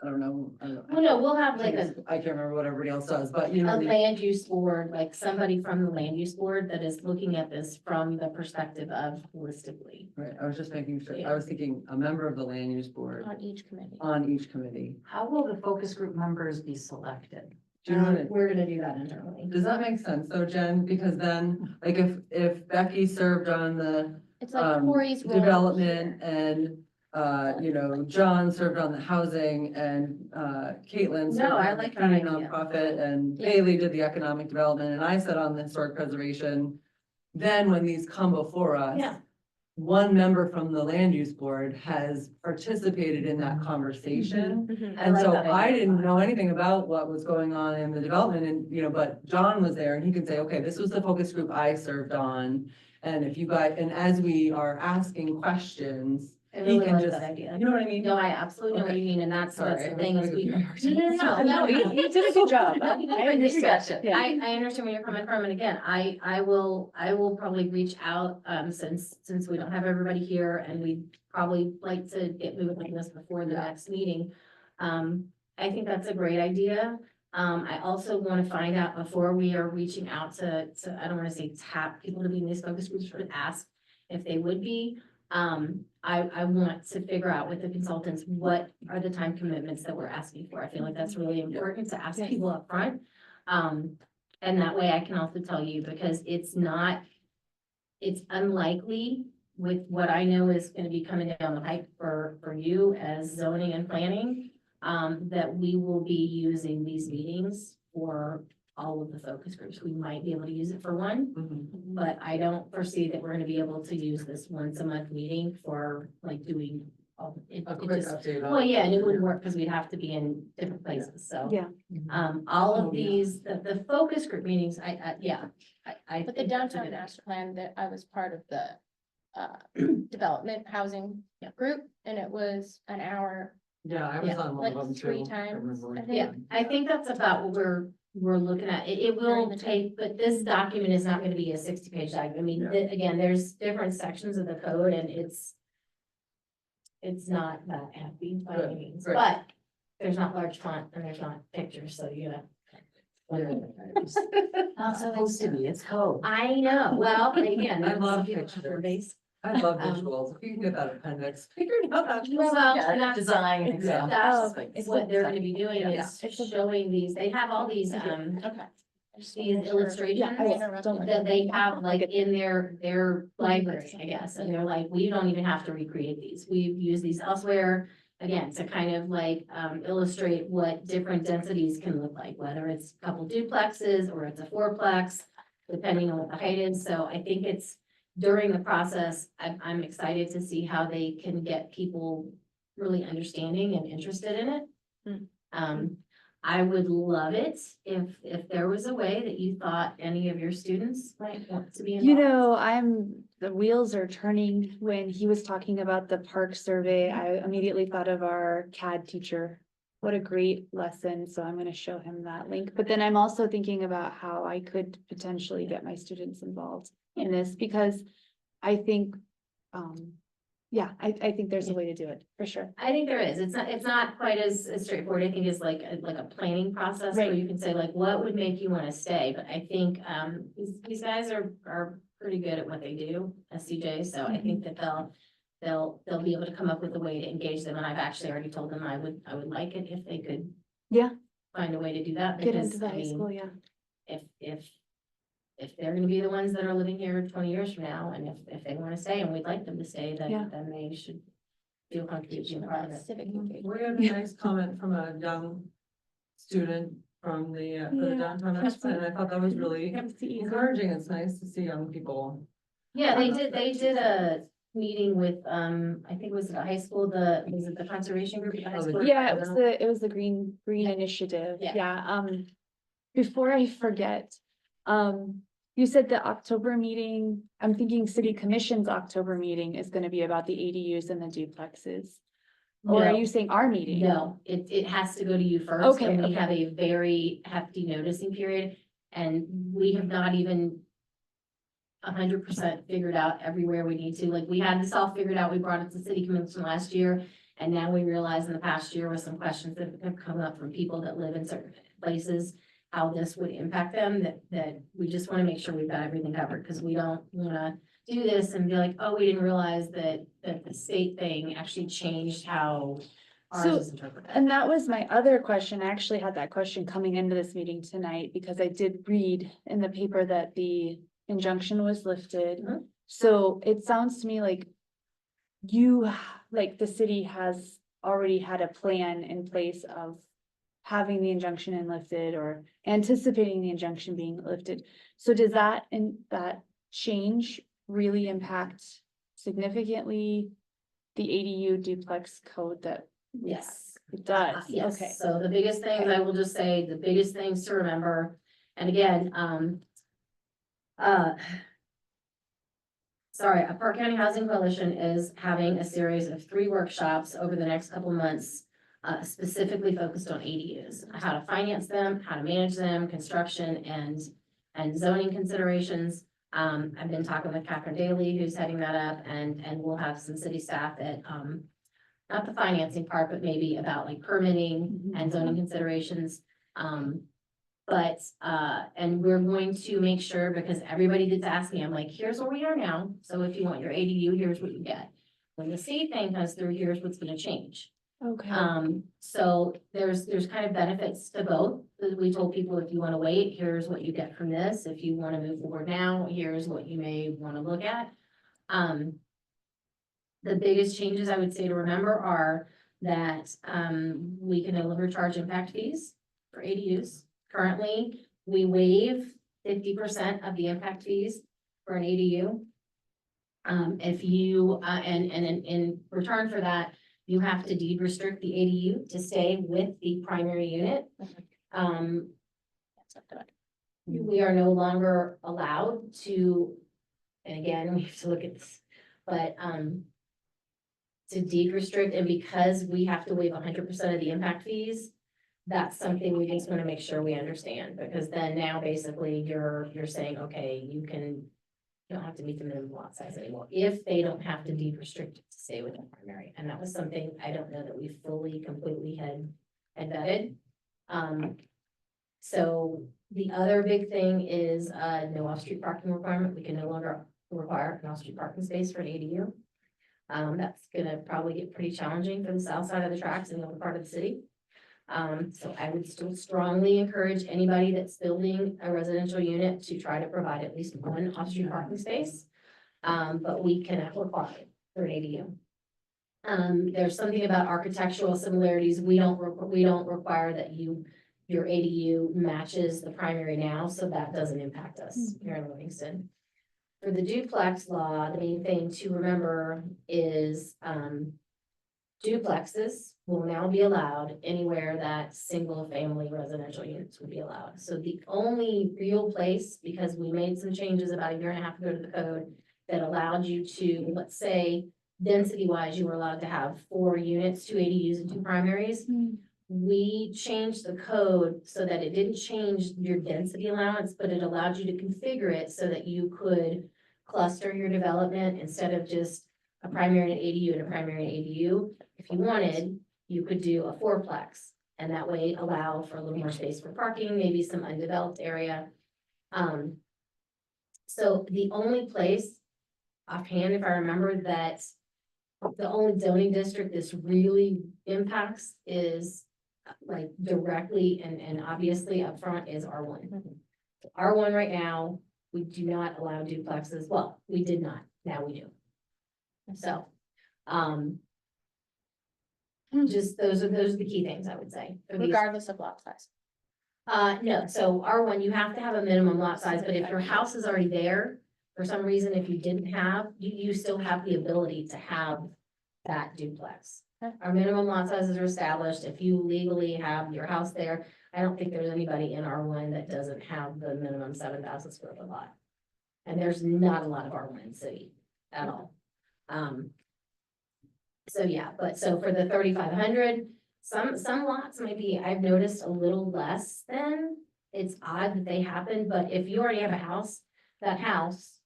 [SPEAKER 1] I don't know.
[SPEAKER 2] Well, no, we'll have like a
[SPEAKER 1] I can't remember what everybody else does, but you know. what I mean?
[SPEAKER 2] land use board, like somebody from the land use board that is looking at this from the perspective of holistically.
[SPEAKER 1] Right, I was just making sure,
[SPEAKER 2] Yeah.
[SPEAKER 1] I was thinking a member of the land use board
[SPEAKER 5] On each committee.
[SPEAKER 1] on each committee.
[SPEAKER 4] How will the focus group members be selected?
[SPEAKER 1] Do you know what it-
[SPEAKER 2] We're gonna do that internally.
[SPEAKER 1] Does that make sense though, Jen? Because then, like, if Becky served on the
[SPEAKER 5] It's like Corey's role.
[SPEAKER 1] development and, John served on the housing and, Caitlin served
[SPEAKER 2] No, I
[SPEAKER 1] on the
[SPEAKER 2] like that
[SPEAKER 1] county
[SPEAKER 2] idea.
[SPEAKER 1] nonprofit and
[SPEAKER 5] Yeah.
[SPEAKER 1] Bailey did the economic development and I sat on the historic preservation. Then when these come before us.
[SPEAKER 2] Yeah.
[SPEAKER 1] One member from the land use board has participated in that conversation.
[SPEAKER 5] Mhm.
[SPEAKER 2] I
[SPEAKER 1] And
[SPEAKER 2] like
[SPEAKER 1] so
[SPEAKER 2] that idea.
[SPEAKER 1] I didn't know anything about what was going on in the development and, but John was there and he could say, okay, this was the focus group I served on. And if you guys, and as we are asking questions,
[SPEAKER 2] I
[SPEAKER 1] he
[SPEAKER 2] really
[SPEAKER 1] can
[SPEAKER 2] like
[SPEAKER 1] just,
[SPEAKER 2] that idea.
[SPEAKER 1] you know what I mean?
[SPEAKER 2] No, I absolutely know what
[SPEAKER 1] Okay.
[SPEAKER 2] you mean, and that's the
[SPEAKER 1] Sorry.
[SPEAKER 2] thing is we. No,
[SPEAKER 8] No, you did a good job. I understand.
[SPEAKER 4] Gotcha.
[SPEAKER 8] Yeah.
[SPEAKER 2] I understand where you're coming from, and again, I will probably reach out, since we don't have everybody here, and we probably like to get moving on this before the
[SPEAKER 1] Yeah.
[SPEAKER 2] next meeting. I think that's a great idea. I also want to find out before we are reaching out to, I don't want to say tap people to be in these focus groups, but ask if they would be. I want to figure out with the consultants, what are the time commitments that we're asking for? I feel like that's really important to ask
[SPEAKER 8] Yes.
[SPEAKER 2] people up front. And that way I can also tell you, because it's unlikely with what I know is gonna be coming down the pipe for you as zoning and planning, that we will be using these meetings for all of the focus groups. We might be able to use it for one,
[SPEAKER 1] Mhm.
[SPEAKER 2] but I don't foresee that we're gonna be able to use this once a month meeting for like doing all, it
[SPEAKER 1] A
[SPEAKER 2] it
[SPEAKER 1] quick
[SPEAKER 2] just.
[SPEAKER 1] update. on-
[SPEAKER 2] Well, yeah, and it wouldn't work because we'd have to be in different places, so.
[SPEAKER 8] Yeah.
[SPEAKER 2] All
[SPEAKER 1] Oh,
[SPEAKER 2] of
[SPEAKER 1] yeah.
[SPEAKER 2] these, the focus group meetings, yeah, I.
[SPEAKER 5] But the
[SPEAKER 2] think that's a
[SPEAKER 5] downtown
[SPEAKER 2] good idea.
[SPEAKER 5] master plan that I was part of the development housing group, and it was an hour.
[SPEAKER 1] Yeah, I was
[SPEAKER 2] Yeah,
[SPEAKER 1] on one
[SPEAKER 5] like
[SPEAKER 1] of them too.
[SPEAKER 5] 3
[SPEAKER 1] I
[SPEAKER 5] times,
[SPEAKER 1] remember
[SPEAKER 5] I
[SPEAKER 1] when-
[SPEAKER 5] think.
[SPEAKER 2] Yeah, I think that's about what we're looking at. It will
[SPEAKER 5] During the
[SPEAKER 2] take, but this document is not gonna be a 60-page document. I mean,
[SPEAKER 1] Yeah.
[SPEAKER 2] again, there's different sections of the code and it's not that happy by any
[SPEAKER 1] Good,
[SPEAKER 2] means,
[SPEAKER 1] great.
[SPEAKER 2] but there's not large font and there's not pictures, so you know.
[SPEAKER 4] Not supposed to be, it's code.
[SPEAKER 2] I know, well, again.
[SPEAKER 1] I love
[SPEAKER 2] some people
[SPEAKER 1] pictures.
[SPEAKER 2] prefer base.
[SPEAKER 1] I love
[SPEAKER 2] Um,
[SPEAKER 1] visuals. If you can get that appendix, figure it out.
[SPEAKER 2] Well, that's-
[SPEAKER 4] Design
[SPEAKER 1] Yeah.
[SPEAKER 4] examples.
[SPEAKER 2] That's what they're gonna be doing
[SPEAKER 1] Yeah.
[SPEAKER 2] is showing these, they have all these,
[SPEAKER 5] Okay.
[SPEAKER 2] these illustrations that they have like in their library, I guess, and they're like, we don't even have to recreate these, we've used these elsewhere. again, to kind of like, illustrate what different densities can look like, whether it's a couple duplexes or it's a fourplex, depending on what the height is. So I think it's during the process, I'm excited to see how they can get people really understanding and interested in it. I would love it if there was a way that you thought any of your students might want to be involved.
[SPEAKER 8] You know, the wheels are turning. When he was talking about the park survey, I immediately thought of our CAD teacher. What a great lesson. So I'm gonna show him that link. But then I'm also thinking about how I could potentially get my students involved in this because I think, yeah, I think there's a way to do it, for sure.
[SPEAKER 2] I think there is. It's not quite as straightforward. I think it's like a planning process where
[SPEAKER 8] Right.
[SPEAKER 2] you can say like, what would make you want to stay? But I think, these guys are pretty good at what they do, SCJ, so I think that they'll be able to come up with a way to engage them, and I've actually already told them I would like it if they could.
[SPEAKER 8] Yeah.
[SPEAKER 2] Find a way to do that,
[SPEAKER 8] Get
[SPEAKER 2] because
[SPEAKER 8] into the
[SPEAKER 2] I
[SPEAKER 8] high
[SPEAKER 2] mean,
[SPEAKER 8] school, yeah.
[SPEAKER 2] if they're gonna be the ones that are living here 20 years from now, and if they wanna stay and we'd like them to stay,
[SPEAKER 8] Yeah.
[SPEAKER 2] then they should feel comfortable being part of it.
[SPEAKER 5] Civic engagement.
[SPEAKER 1] We had a nice comment from a young student from the, for the
[SPEAKER 8] Yeah.
[SPEAKER 1] downtown Expo, and I thought that was really
[SPEAKER 8] That's easy.
[SPEAKER 1] encouraging. It's nice to see young people.
[SPEAKER 2] Yeah, they did a meeting with, I think it was at a high school, was it the conservation group at the high school?
[SPEAKER 8] Yeah, it was the green initiative,
[SPEAKER 2] Yeah.
[SPEAKER 8] yeah, before I forget. You said the October meeting, I'm thinking city commission's October meeting is gonna be about the ADUs and the duplexes. Or are
[SPEAKER 2] No.
[SPEAKER 8] you saying our meeting?
[SPEAKER 2] No, it has to go to you first.
[SPEAKER 8] Okay,
[SPEAKER 2] And we
[SPEAKER 8] okay.
[SPEAKER 2] have a very hefty noticing period, and we have not even 100% figured out everywhere we need to. Like, we had this all figured out. We brought it to city commission last year. And now we realize in the past year with some questions that have come up from people that live in certain places, how this would impact them, that we just want to make sure we've got everything covered, because we don't want to do this and be like, oh, we didn't realize that the state thing actually changed how ours
[SPEAKER 8] So-
[SPEAKER 2] is interpreted.
[SPEAKER 8] And that was my other question. I actually had that question coming into this meeting tonight because I did read in the paper that the injunction was lifted.
[SPEAKER 2] Mhm.
[SPEAKER 8] So it sounds to me like like the city has already had a plan in place of having the injunction lifted or anticipating the injunction being lifted. So does that change really impact significantly the ADU duplex code that
[SPEAKER 2] Yes.
[SPEAKER 8] it does?
[SPEAKER 2] Yes,
[SPEAKER 8] Okay.
[SPEAKER 2] so the biggest things, I will just say, the biggest things to remember, and again, sorry, a Park County Housing Coalition is having a series of 3 workshops over the next couple months, specifically focused on ADUs, how to finance them, how to manage them, construction and zoning considerations. I've been talking with Catherine Daly, who's heading that up, and we'll have some city staff that, not the financing part, but maybe about like permitting and zoning considerations. And we're going to make sure, because everybody that's asking, I'm like, here's where we are now. So if you want your ADU, here's what you get. When the state thing comes through, here's what's gonna change.
[SPEAKER 8] Okay.
[SPEAKER 2] So there's kind of benefits to both. We told people, if you wanna wait, here's what you get from this. If you wanna move forward now, here's what you may wanna look at. The biggest changes I would say to remember are that, we can no longer charge impact fees for ADUs. Currently, we waive 50% of the impact fees for an ADU. If you, and in return for that, you have to deed restrict the ADU to stay with the primary unit. We are no longer allowed to, and again, we have to look at this, but, to deed restrict, and because we have to waive 100% of the impact fees, that's something we just want to make sure we understand, because then now basically you're saying, okay, you don't have to meet the minimum lot size anymore, if they don't have to deed restrict it to stay within primary, and that was something I don't know that we fully, completely had vetted. So the other big thing is, no off-street parking requirement. We can no longer require an off-street parking space for an ADU. That's gonna probably get pretty challenging for the south side of the tracks and the other part of the city. So I would still strongly encourage anybody that's building a residential unit to try to provide at least one off-street parking space. But we cannot require it for an ADU. There's something about architectural similarities. We don't require that your ADU matches the primary now, so that doesn't impact us here in Livingston. For the duplex law, the main thing to remember is, duplexes will now be allowed anywhere that single-family residential units would be allowed. So the only real place, because we made some changes about a year and a half ago to the code, that allowed you to, let's say, density-wise, you were allowed to have 4 units, 2 ADUs and 2 primaries. We changed the code so that it didn't change your density allowance, but it allowed you to configure it so that you could cluster your development instead of just a primary and an ADU and a primary and ADU. If you wanted, you could do a 4-plex, and that way allow for a little more space for parking, maybe some undeveloped area. So the only place offhand, if I remember, that the only zoning district this really impacts is like directly and obviously upfront is R1. R1 right now, we do not allow duplexes. Well, we did not, now we do. So, just those are the key things I would say. for these.
[SPEAKER 5] Regardless of lot size.
[SPEAKER 2] No, so R1, you have to have a minimum lot size, but if your house is already there, for some reason, if you didn't have, you still have the ability to have that duplex.
[SPEAKER 5] Okay.
[SPEAKER 2] Our minimum lot sizes are established. If you legally have your house there, I don't think there's anybody in R1 that doesn't have the minimum 7,000 square foot lot. And there's not a lot of R1 in city at all. So yeah, but so for the 3,500, some lots maybe I've noticed a little less than. It's odd that they happen, but if you already have a house, that house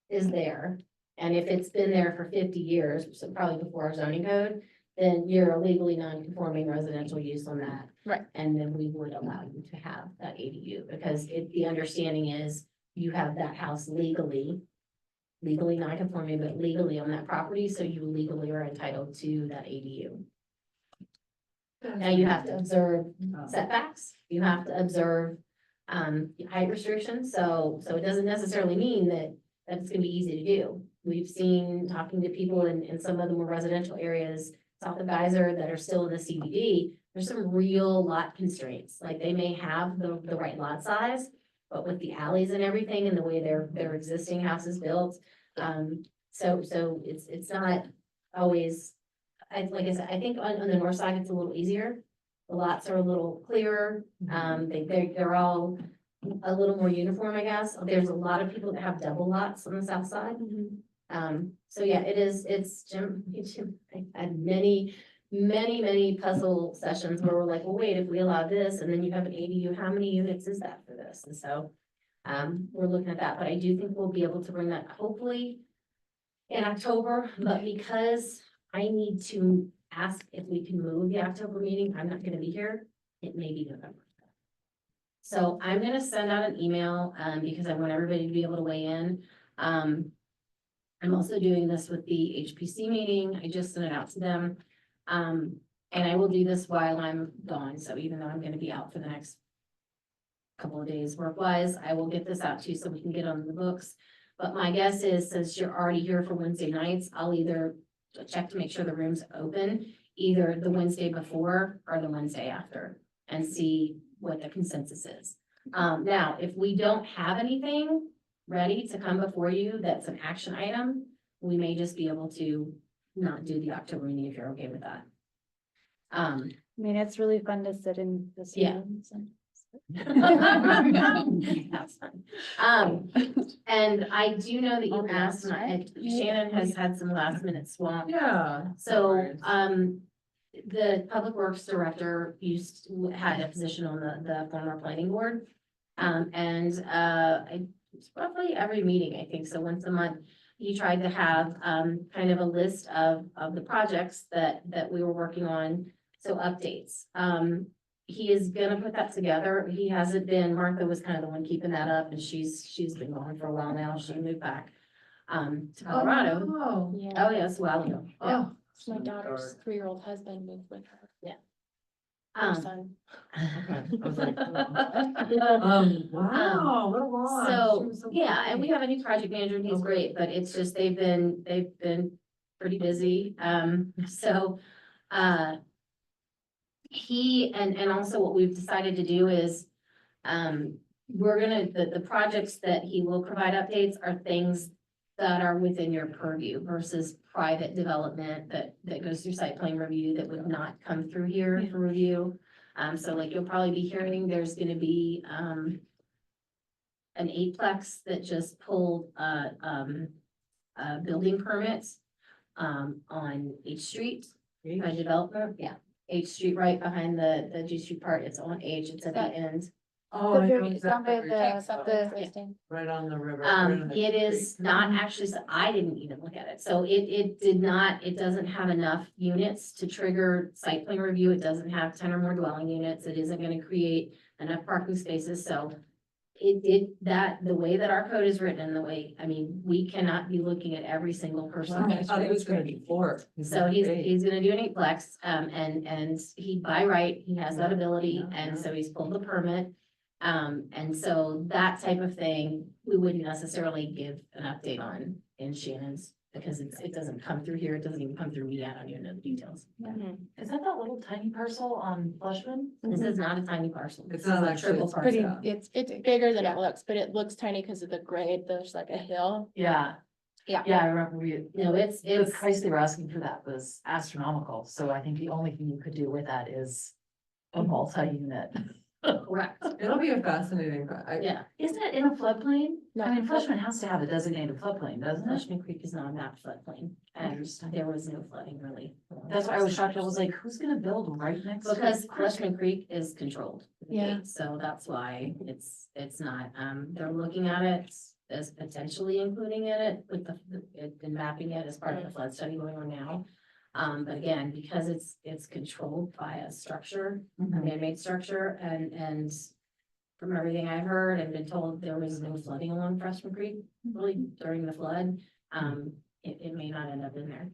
[SPEAKER 2] is there. And if it's been there for 50 years, so probably before our zoning code, then you're a legally non-conforming residential use on that.
[SPEAKER 5] Right.
[SPEAKER 2] And then we would allow you to have that ADU, because the understanding is you have that house legally non-conforming, but legally on that property, so you legally are entitled to that ADU. Now you have to observe setbacks, you have to observe height restrictions, so it doesn't necessarily mean that it's gonna be easy to do. We've seen, talking to people in some of the more residential areas, south of Geyser, that are still in the CBD, there's some real lot constraints, like they may have the right lot size, but with the alleys and everything and the way their existing house is built, so it's not always, like I said, I think on the north side, it's a little easier. The lots are a little clearer, they're all a little more uniform, I guess. There's a lot of people that have double lots on the south side. So yeah, it's Jim, I had many puzzle sessions where we're like, well, wait, if we allow this and then you have an ADU, how many units is that for this? And so, we're looking at that, but I do think we'll be able to bring that hopefully in October, but because I need to ask if we can move the October meeting, I'm not gonna be here, it may be November. So I'm gonna send out an email, because I want everybody to be able to weigh in. I'm also doing this with the HPC meeting, I just sent it out to them. And I will do this while I'm gone, so even though I'm gonna be out for the next couple of days work-wise, I will get this out to you so we can get on the books. But my guess is, since you're already here for Wednesday nights, I'll either check to make sure the room's open, either the Wednesday before or the Wednesday after, and see what the consensus is. Now, if we don't have anything ready to come before you, that's an action item, we may just be able to not do the October meeting if you're okay with that.
[SPEAKER 8] I mean, it's really fun to sit in this
[SPEAKER 2] Yeah.
[SPEAKER 8] room. So.
[SPEAKER 2] That's fun. And I do know that you asked, and Shannon has had some last minute swap.
[SPEAKER 1] Yeah.
[SPEAKER 2] So, the Public Works Director had a position on the former planning board. It's roughly every meeting, I think, so once a month, he tried to have, kind of a list of the projects that we were working on, so updates. He is gonna put that together. He hasn't been, Martha was kind of the one keeping that up, and she's been gone for a while now. She moved back, to Colorado.
[SPEAKER 1] Oh,
[SPEAKER 5] Yeah,
[SPEAKER 2] Oh, yeah, it's a while ago. Yeah.
[SPEAKER 1] oh.
[SPEAKER 5] my daughter's 3-year-old husband moved with her.
[SPEAKER 2] Yeah.
[SPEAKER 5] Her son.
[SPEAKER 1] Okay. I was like, wow, what a lot. She
[SPEAKER 2] So,
[SPEAKER 1] was so
[SPEAKER 2] yeah, and
[SPEAKER 1] funny.
[SPEAKER 2] we have a new project manager, and he's great, but it's just, they've been pretty busy. So, he, and also what we've decided to do is, we're gonna, the projects that he will provide updates are things that are within your purview versus private development that goes through site plan review that would not come through here for review. So like you'll probably be hearing, there's gonna be, an eightplex that just pulled a building permit on H Street, a developer, yeah. H Street right behind the G Street part, it's on H, it's at the end.
[SPEAKER 1] Oh, I know
[SPEAKER 5] Down
[SPEAKER 1] exactly
[SPEAKER 5] by
[SPEAKER 1] what you're talking
[SPEAKER 5] the,
[SPEAKER 1] about.
[SPEAKER 5] the listing.
[SPEAKER 1] Right on the river. right on the
[SPEAKER 2] It is
[SPEAKER 1] creek.
[SPEAKER 2] not actually, so I didn't even look at it, so it did not, it doesn't have enough units to trigger site plan review, it doesn't have 10 or more dwelling units, it isn't gonna create enough parking spaces, so the way that our code is written, and the way, I mean, we cannot be looking at every single person.
[SPEAKER 1] Wow, I thought he was gonna do 4.
[SPEAKER 2] So he's gonna do an eightplex, and he, by right, he has that ability,
[SPEAKER 1] Yeah,
[SPEAKER 2] and
[SPEAKER 1] yeah.
[SPEAKER 2] so he's pulled the permit. And so that type of thing, we wouldn't necessarily give an update on in Shannon's, because it doesn't come through here, it doesn't even come through me, I don't even know the details.
[SPEAKER 4] Is that little tiny parcel on Flushman?
[SPEAKER 2] This is not a tiny parcel.
[SPEAKER 1] It's
[SPEAKER 2] This
[SPEAKER 1] not
[SPEAKER 2] is a
[SPEAKER 1] actually,
[SPEAKER 2] triple
[SPEAKER 1] it's
[SPEAKER 5] Pretty,
[SPEAKER 2] parcel.
[SPEAKER 5] it's bigger than it looks, but it looks tiny because of the grade, there's like a hill.
[SPEAKER 4] Yeah.
[SPEAKER 5] Yeah.
[SPEAKER 4] Yeah, I remember
[SPEAKER 2] No, it's,
[SPEAKER 4] the price they were asking for that was astronomical, so I think the only thing you could do with that is a multi-unit.
[SPEAKER 2] correct,
[SPEAKER 1] it'll be a fascinating,
[SPEAKER 2] yeah.
[SPEAKER 4] Isn't it in a floodplain?
[SPEAKER 5] No.
[SPEAKER 4] I mean, Flushman has to have a designated floodplain, doesn't it?
[SPEAKER 2] Flushman Creek is not a map floodplain, and
[SPEAKER 4] Interesting.
[SPEAKER 2] there was no flooding really.
[SPEAKER 4] That's why I was shocked. I was like, who's gonna build right next to?
[SPEAKER 2] Because Flushman Creek is controlled.
[SPEAKER 5] Yeah.
[SPEAKER 2] So that's why it's not, they're looking at it as potentially including it with and mapping it as part of the flood study going on now. But again, because it's controlled by a structure, a man-made structure, and from everything I've heard and been told, there was no flooding along Flushman Creek really during the flood. It may not end up in there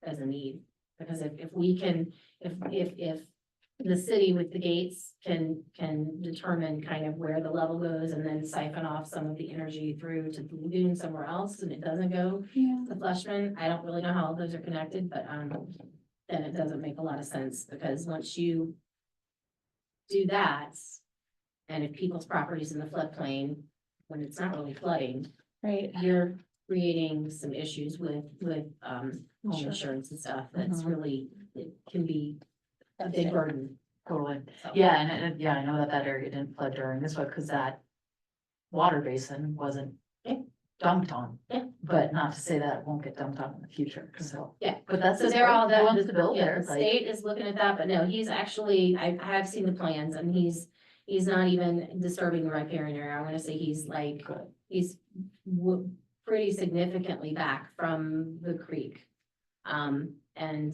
[SPEAKER 2] as a need, because if we can, if the city with the gates can determine kind of where the level goes and then siphon off some of the energy through to the lagoon somewhere else, and it doesn't go
[SPEAKER 5] Yeah.
[SPEAKER 2] to Flushman. I don't really know how all those are connected, but, then it doesn't make a lot of sense, because once you do that, and if people's property's in the floodplain, when it's not really flooding,
[SPEAKER 5] Right.
[SPEAKER 2] you're creating some issues with, home
[SPEAKER 5] Sure.
[SPEAKER 2] insurance and stuff, that's
[SPEAKER 4] Mhm.
[SPEAKER 2] really, it can be a big burden.
[SPEAKER 4] Totally.
[SPEAKER 2] So.
[SPEAKER 4] Yeah, and yeah, I know that area didn't flood during this one because that water basin wasn't
[SPEAKER 2] Yeah.
[SPEAKER 4] dumped on.
[SPEAKER 2] Yeah.
[SPEAKER 4] But not to say that it won't get dumped on in the future, so.
[SPEAKER 2] Yeah.
[SPEAKER 4] But that's.
[SPEAKER 2] So
[SPEAKER 4] his
[SPEAKER 2] they're
[SPEAKER 4] right.
[SPEAKER 2] all,
[SPEAKER 4] He wants to build
[SPEAKER 2] yeah,
[SPEAKER 4] there,
[SPEAKER 2] the
[SPEAKER 4] like,
[SPEAKER 2] state is looking at that, but no, he's actually, I have seen the plans, and he's not even disturbing the riparian area. I wanna say he's like,
[SPEAKER 4] good.
[SPEAKER 2] he's pretty significantly back from the creek. And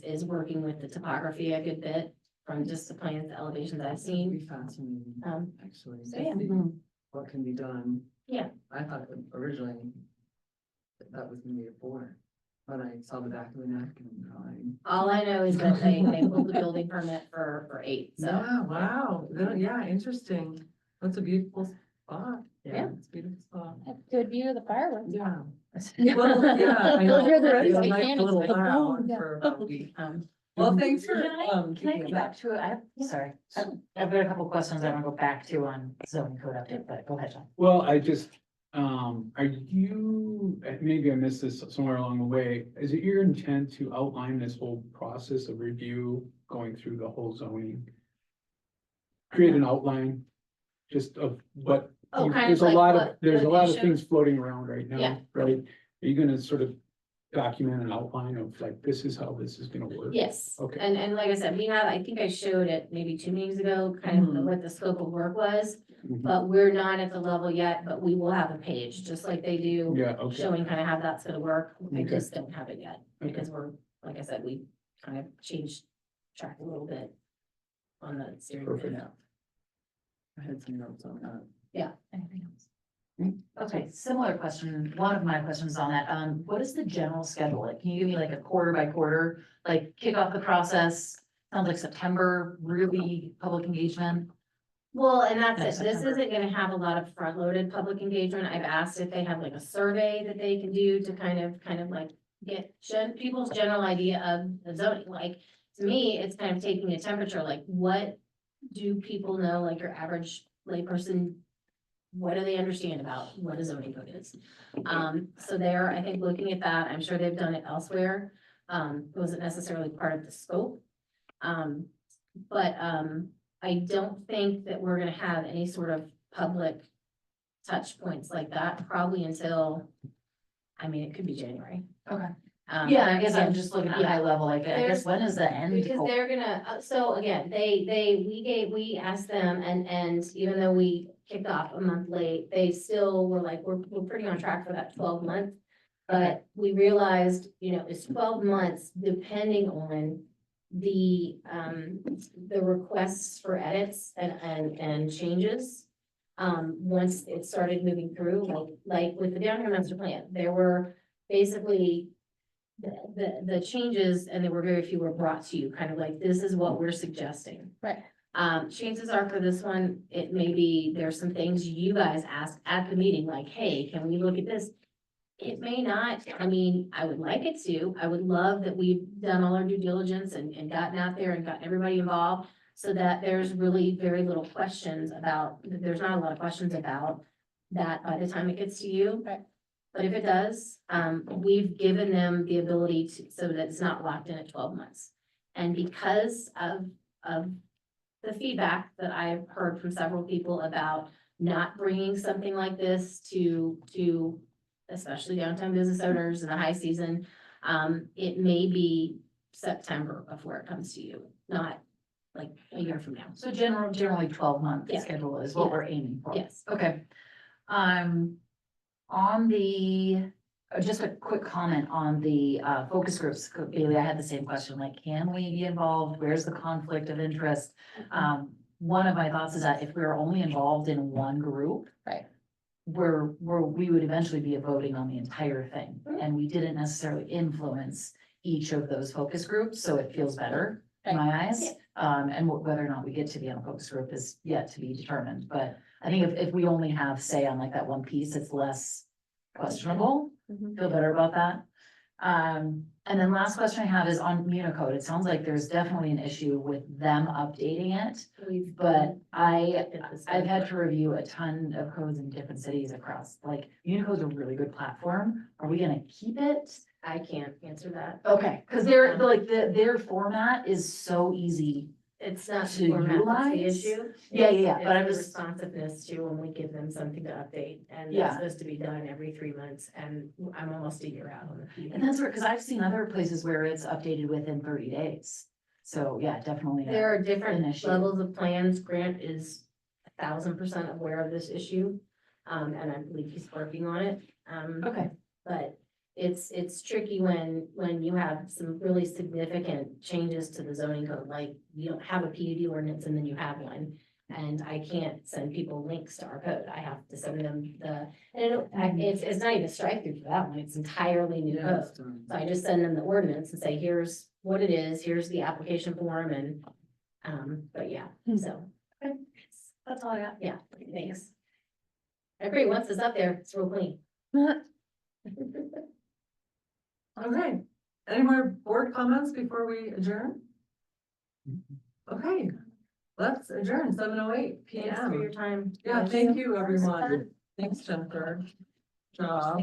[SPEAKER 2] is working with the topography a good bit from just the plans, the elevations I've
[SPEAKER 1] It'd
[SPEAKER 2] seen.
[SPEAKER 1] be fascinating, actually.
[SPEAKER 2] so yeah.
[SPEAKER 1] to see
[SPEAKER 4] Mhm.
[SPEAKER 1] What can be done.
[SPEAKER 2] Yeah.
[SPEAKER 1] I thought originally that was gonna be a 4, but I saw the back of the napkin and crying.
[SPEAKER 2] All I know is that they pulled the building permit for 8, so.
[SPEAKER 1] Yeah, wow, yeah, interesting. That's a beautiful spot.
[SPEAKER 2] Yeah.
[SPEAKER 1] It's a beautiful spot.
[SPEAKER 5] Good view of the fireworks.
[SPEAKER 1] Yeah. Well, yeah, I know.
[SPEAKER 5] Hear the
[SPEAKER 1] It was
[SPEAKER 5] roadside
[SPEAKER 1] like a
[SPEAKER 5] cannons,
[SPEAKER 1] little
[SPEAKER 5] like,
[SPEAKER 1] loud
[SPEAKER 5] boom, yeah.
[SPEAKER 1] for about a week.
[SPEAKER 2] Um,
[SPEAKER 1] Well, thanks for,
[SPEAKER 4] Can I
[SPEAKER 1] keeping
[SPEAKER 4] go
[SPEAKER 1] it
[SPEAKER 4] back
[SPEAKER 1] back.
[SPEAKER 4] to it? Sorry, I've got a couple questions I want to go back to on zoning code update, but go ahead, John.
[SPEAKER 9] Well, I just, are you, maybe I missed this somewhere along the way, is it your intent to outline this whole process of review, going through the whole zoning? Create an outline, just of what,
[SPEAKER 2] Oh, kind of
[SPEAKER 9] there's a
[SPEAKER 2] like
[SPEAKER 9] lot of,
[SPEAKER 2] what-
[SPEAKER 9] there's a
[SPEAKER 2] what
[SPEAKER 9] lot
[SPEAKER 2] you
[SPEAKER 9] of
[SPEAKER 2] showed?
[SPEAKER 9] things floating around right
[SPEAKER 2] Yeah.
[SPEAKER 9] now, right? Are you gonna sort of document an outline of like, this is how this is gonna work?
[SPEAKER 2] Yes.
[SPEAKER 9] Okay.
[SPEAKER 2] And like I said, we have, I think I showed it maybe 2 meetings ago, kind of
[SPEAKER 1] Mhm.
[SPEAKER 2] what the scope of work was.
[SPEAKER 9] Mhm.
[SPEAKER 2] But we're not at the level yet, but we will have a page, just like they do,
[SPEAKER 9] Yeah, okay,
[SPEAKER 2] showing kind of how that's gonna work. I
[SPEAKER 9] Okay.
[SPEAKER 2] just don't have it yet,
[SPEAKER 9] okay,
[SPEAKER 2] because we're, like I said, we kind of changed track a little bit on the steering
[SPEAKER 9] Perfect.
[SPEAKER 2] wheel.
[SPEAKER 1] I had some notes on that.
[SPEAKER 4] Anything else? Okay, similar question, one of my questions on that, what is the general schedule? Like, can you give me like a quarter by quarter, like kick off the process? Sounds like September, really public engagement.
[SPEAKER 2] Well, and that's
[SPEAKER 4] Next
[SPEAKER 2] it. This
[SPEAKER 4] September.
[SPEAKER 2] isn't gonna have a lot of front-loaded public engagement. I've asked if they have like a survey that they can do to kind of like get people's general idea of zoning, like, to me, it's kind of taking a temperature, like, what do people know, like your average layperson, what do they understand about what a zoning code is? So they're, I think, looking at that, I'm sure they've done it elsewhere, it wasn't necessarily part of the scope. But I don't think that we're gonna have any sort of public touch points like that, probably until, I mean, it could be January.
[SPEAKER 4] Okay. Yeah, I guess I'm just looking at
[SPEAKER 2] Yeah.
[SPEAKER 4] high level, like, I guess when is the end?
[SPEAKER 2] Because
[SPEAKER 4] goal?
[SPEAKER 2] they're gonna, so again, we asked them and even though we kicked off a month late, they still were like, we're pretty on track for that 12 month. But we realized, it's 12 months depending on the requests for edits and changes. Once it started moving through, like with the downtown master plan, there were basically the changes, and there were very few were brought to you, kind of like, this is what we're suggesting.
[SPEAKER 5] Right.
[SPEAKER 2] Chances are for this one, it may be, there's some things you guys asked at the meeting, like, hey, can we look at this? It may not, I mean, I would like it to, I would love that we've done all our due diligence and gotten out there and gotten everybody involved. So that there's really very little questions about, there's not a lot of questions about that by the time it gets to you.
[SPEAKER 5] Right.
[SPEAKER 2] But if it does, we've given them the ability to, so that it's not locked in at 12 months. And because of the feedback that I've heard from several people about not bringing something like this to especially downtown business owners in the high season, it may be September before it comes to you, not like a year from now.
[SPEAKER 4] So generally 12-month
[SPEAKER 2] Yeah.
[SPEAKER 4] schedule is what we're aiming for.
[SPEAKER 2] Yes.
[SPEAKER 4] Okay. On the, just a quick comment on the focus groups, Bailey, I had the same question, like, can we be involved? Where's the conflict of interest? One of my thoughts is that if we are only involved in one group.
[SPEAKER 5] Right.
[SPEAKER 4] We would eventually be voting on the entire thing,
[SPEAKER 2] Mhm.
[SPEAKER 4] and we didn't necessarily influence each of those focus groups, so it feels better in my eyes.
[SPEAKER 2] Yeah.
[SPEAKER 4] And whether or not we get to be on a focus group is yet to be determined, but I think if we only have say on like that one piece, it's less questionable.
[SPEAKER 5] Mhm.
[SPEAKER 4] Feel better about that. And then last question I have is on Municode. It sounds like there's definitely an issue with them updating it, but I've had to review a ton of codes in different cities across, like, Unicode's a really good platform. Are we gonna keep it?
[SPEAKER 2] I can't answer that.
[SPEAKER 4] Okay, cause they're like, their format is so easy.
[SPEAKER 2] It's not
[SPEAKER 4] To
[SPEAKER 2] the format that's the
[SPEAKER 4] utilize?
[SPEAKER 2] issue.
[SPEAKER 4] Yeah,
[SPEAKER 2] It's
[SPEAKER 4] but I'm
[SPEAKER 2] the
[SPEAKER 4] just,
[SPEAKER 2] responsiveness to when we give them something to update, and
[SPEAKER 4] Yeah.
[SPEAKER 2] it's supposed to be done every 3 months, and I'm almost a year out on the
[SPEAKER 4] and
[SPEAKER 2] PD.
[SPEAKER 4] that's where, cause I've seen other places where it's updated within 30 days. So, yeah, definitely.
[SPEAKER 2] There are different
[SPEAKER 4] An issue.
[SPEAKER 2] levels of plans. Grant is 1000% aware of this issue. And I believe he's working on it.
[SPEAKER 4] Okay,
[SPEAKER 2] But it's tricky when you have some really significant changes to the zoning code, like you don't have a PUD ordinance and then you have one. And I can't send people links to our code. I have to send them it's not even strike through for that one. It's entirely new code. So I just send them the ordinance and say, here's what it is, here's the application form and, but yeah, so.
[SPEAKER 4] that's all I got.
[SPEAKER 2] Yeah, thanks. I agree, once it's up there, it's real clean.
[SPEAKER 1] Okay, any more board comments before we adjourn? Okay, let's adjourn, 7:08
[SPEAKER 2] Thanks for your
[SPEAKER 1] PM.
[SPEAKER 2] time.
[SPEAKER 1] Yeah, thank you, everyone. Thanks, Jennifer. Job.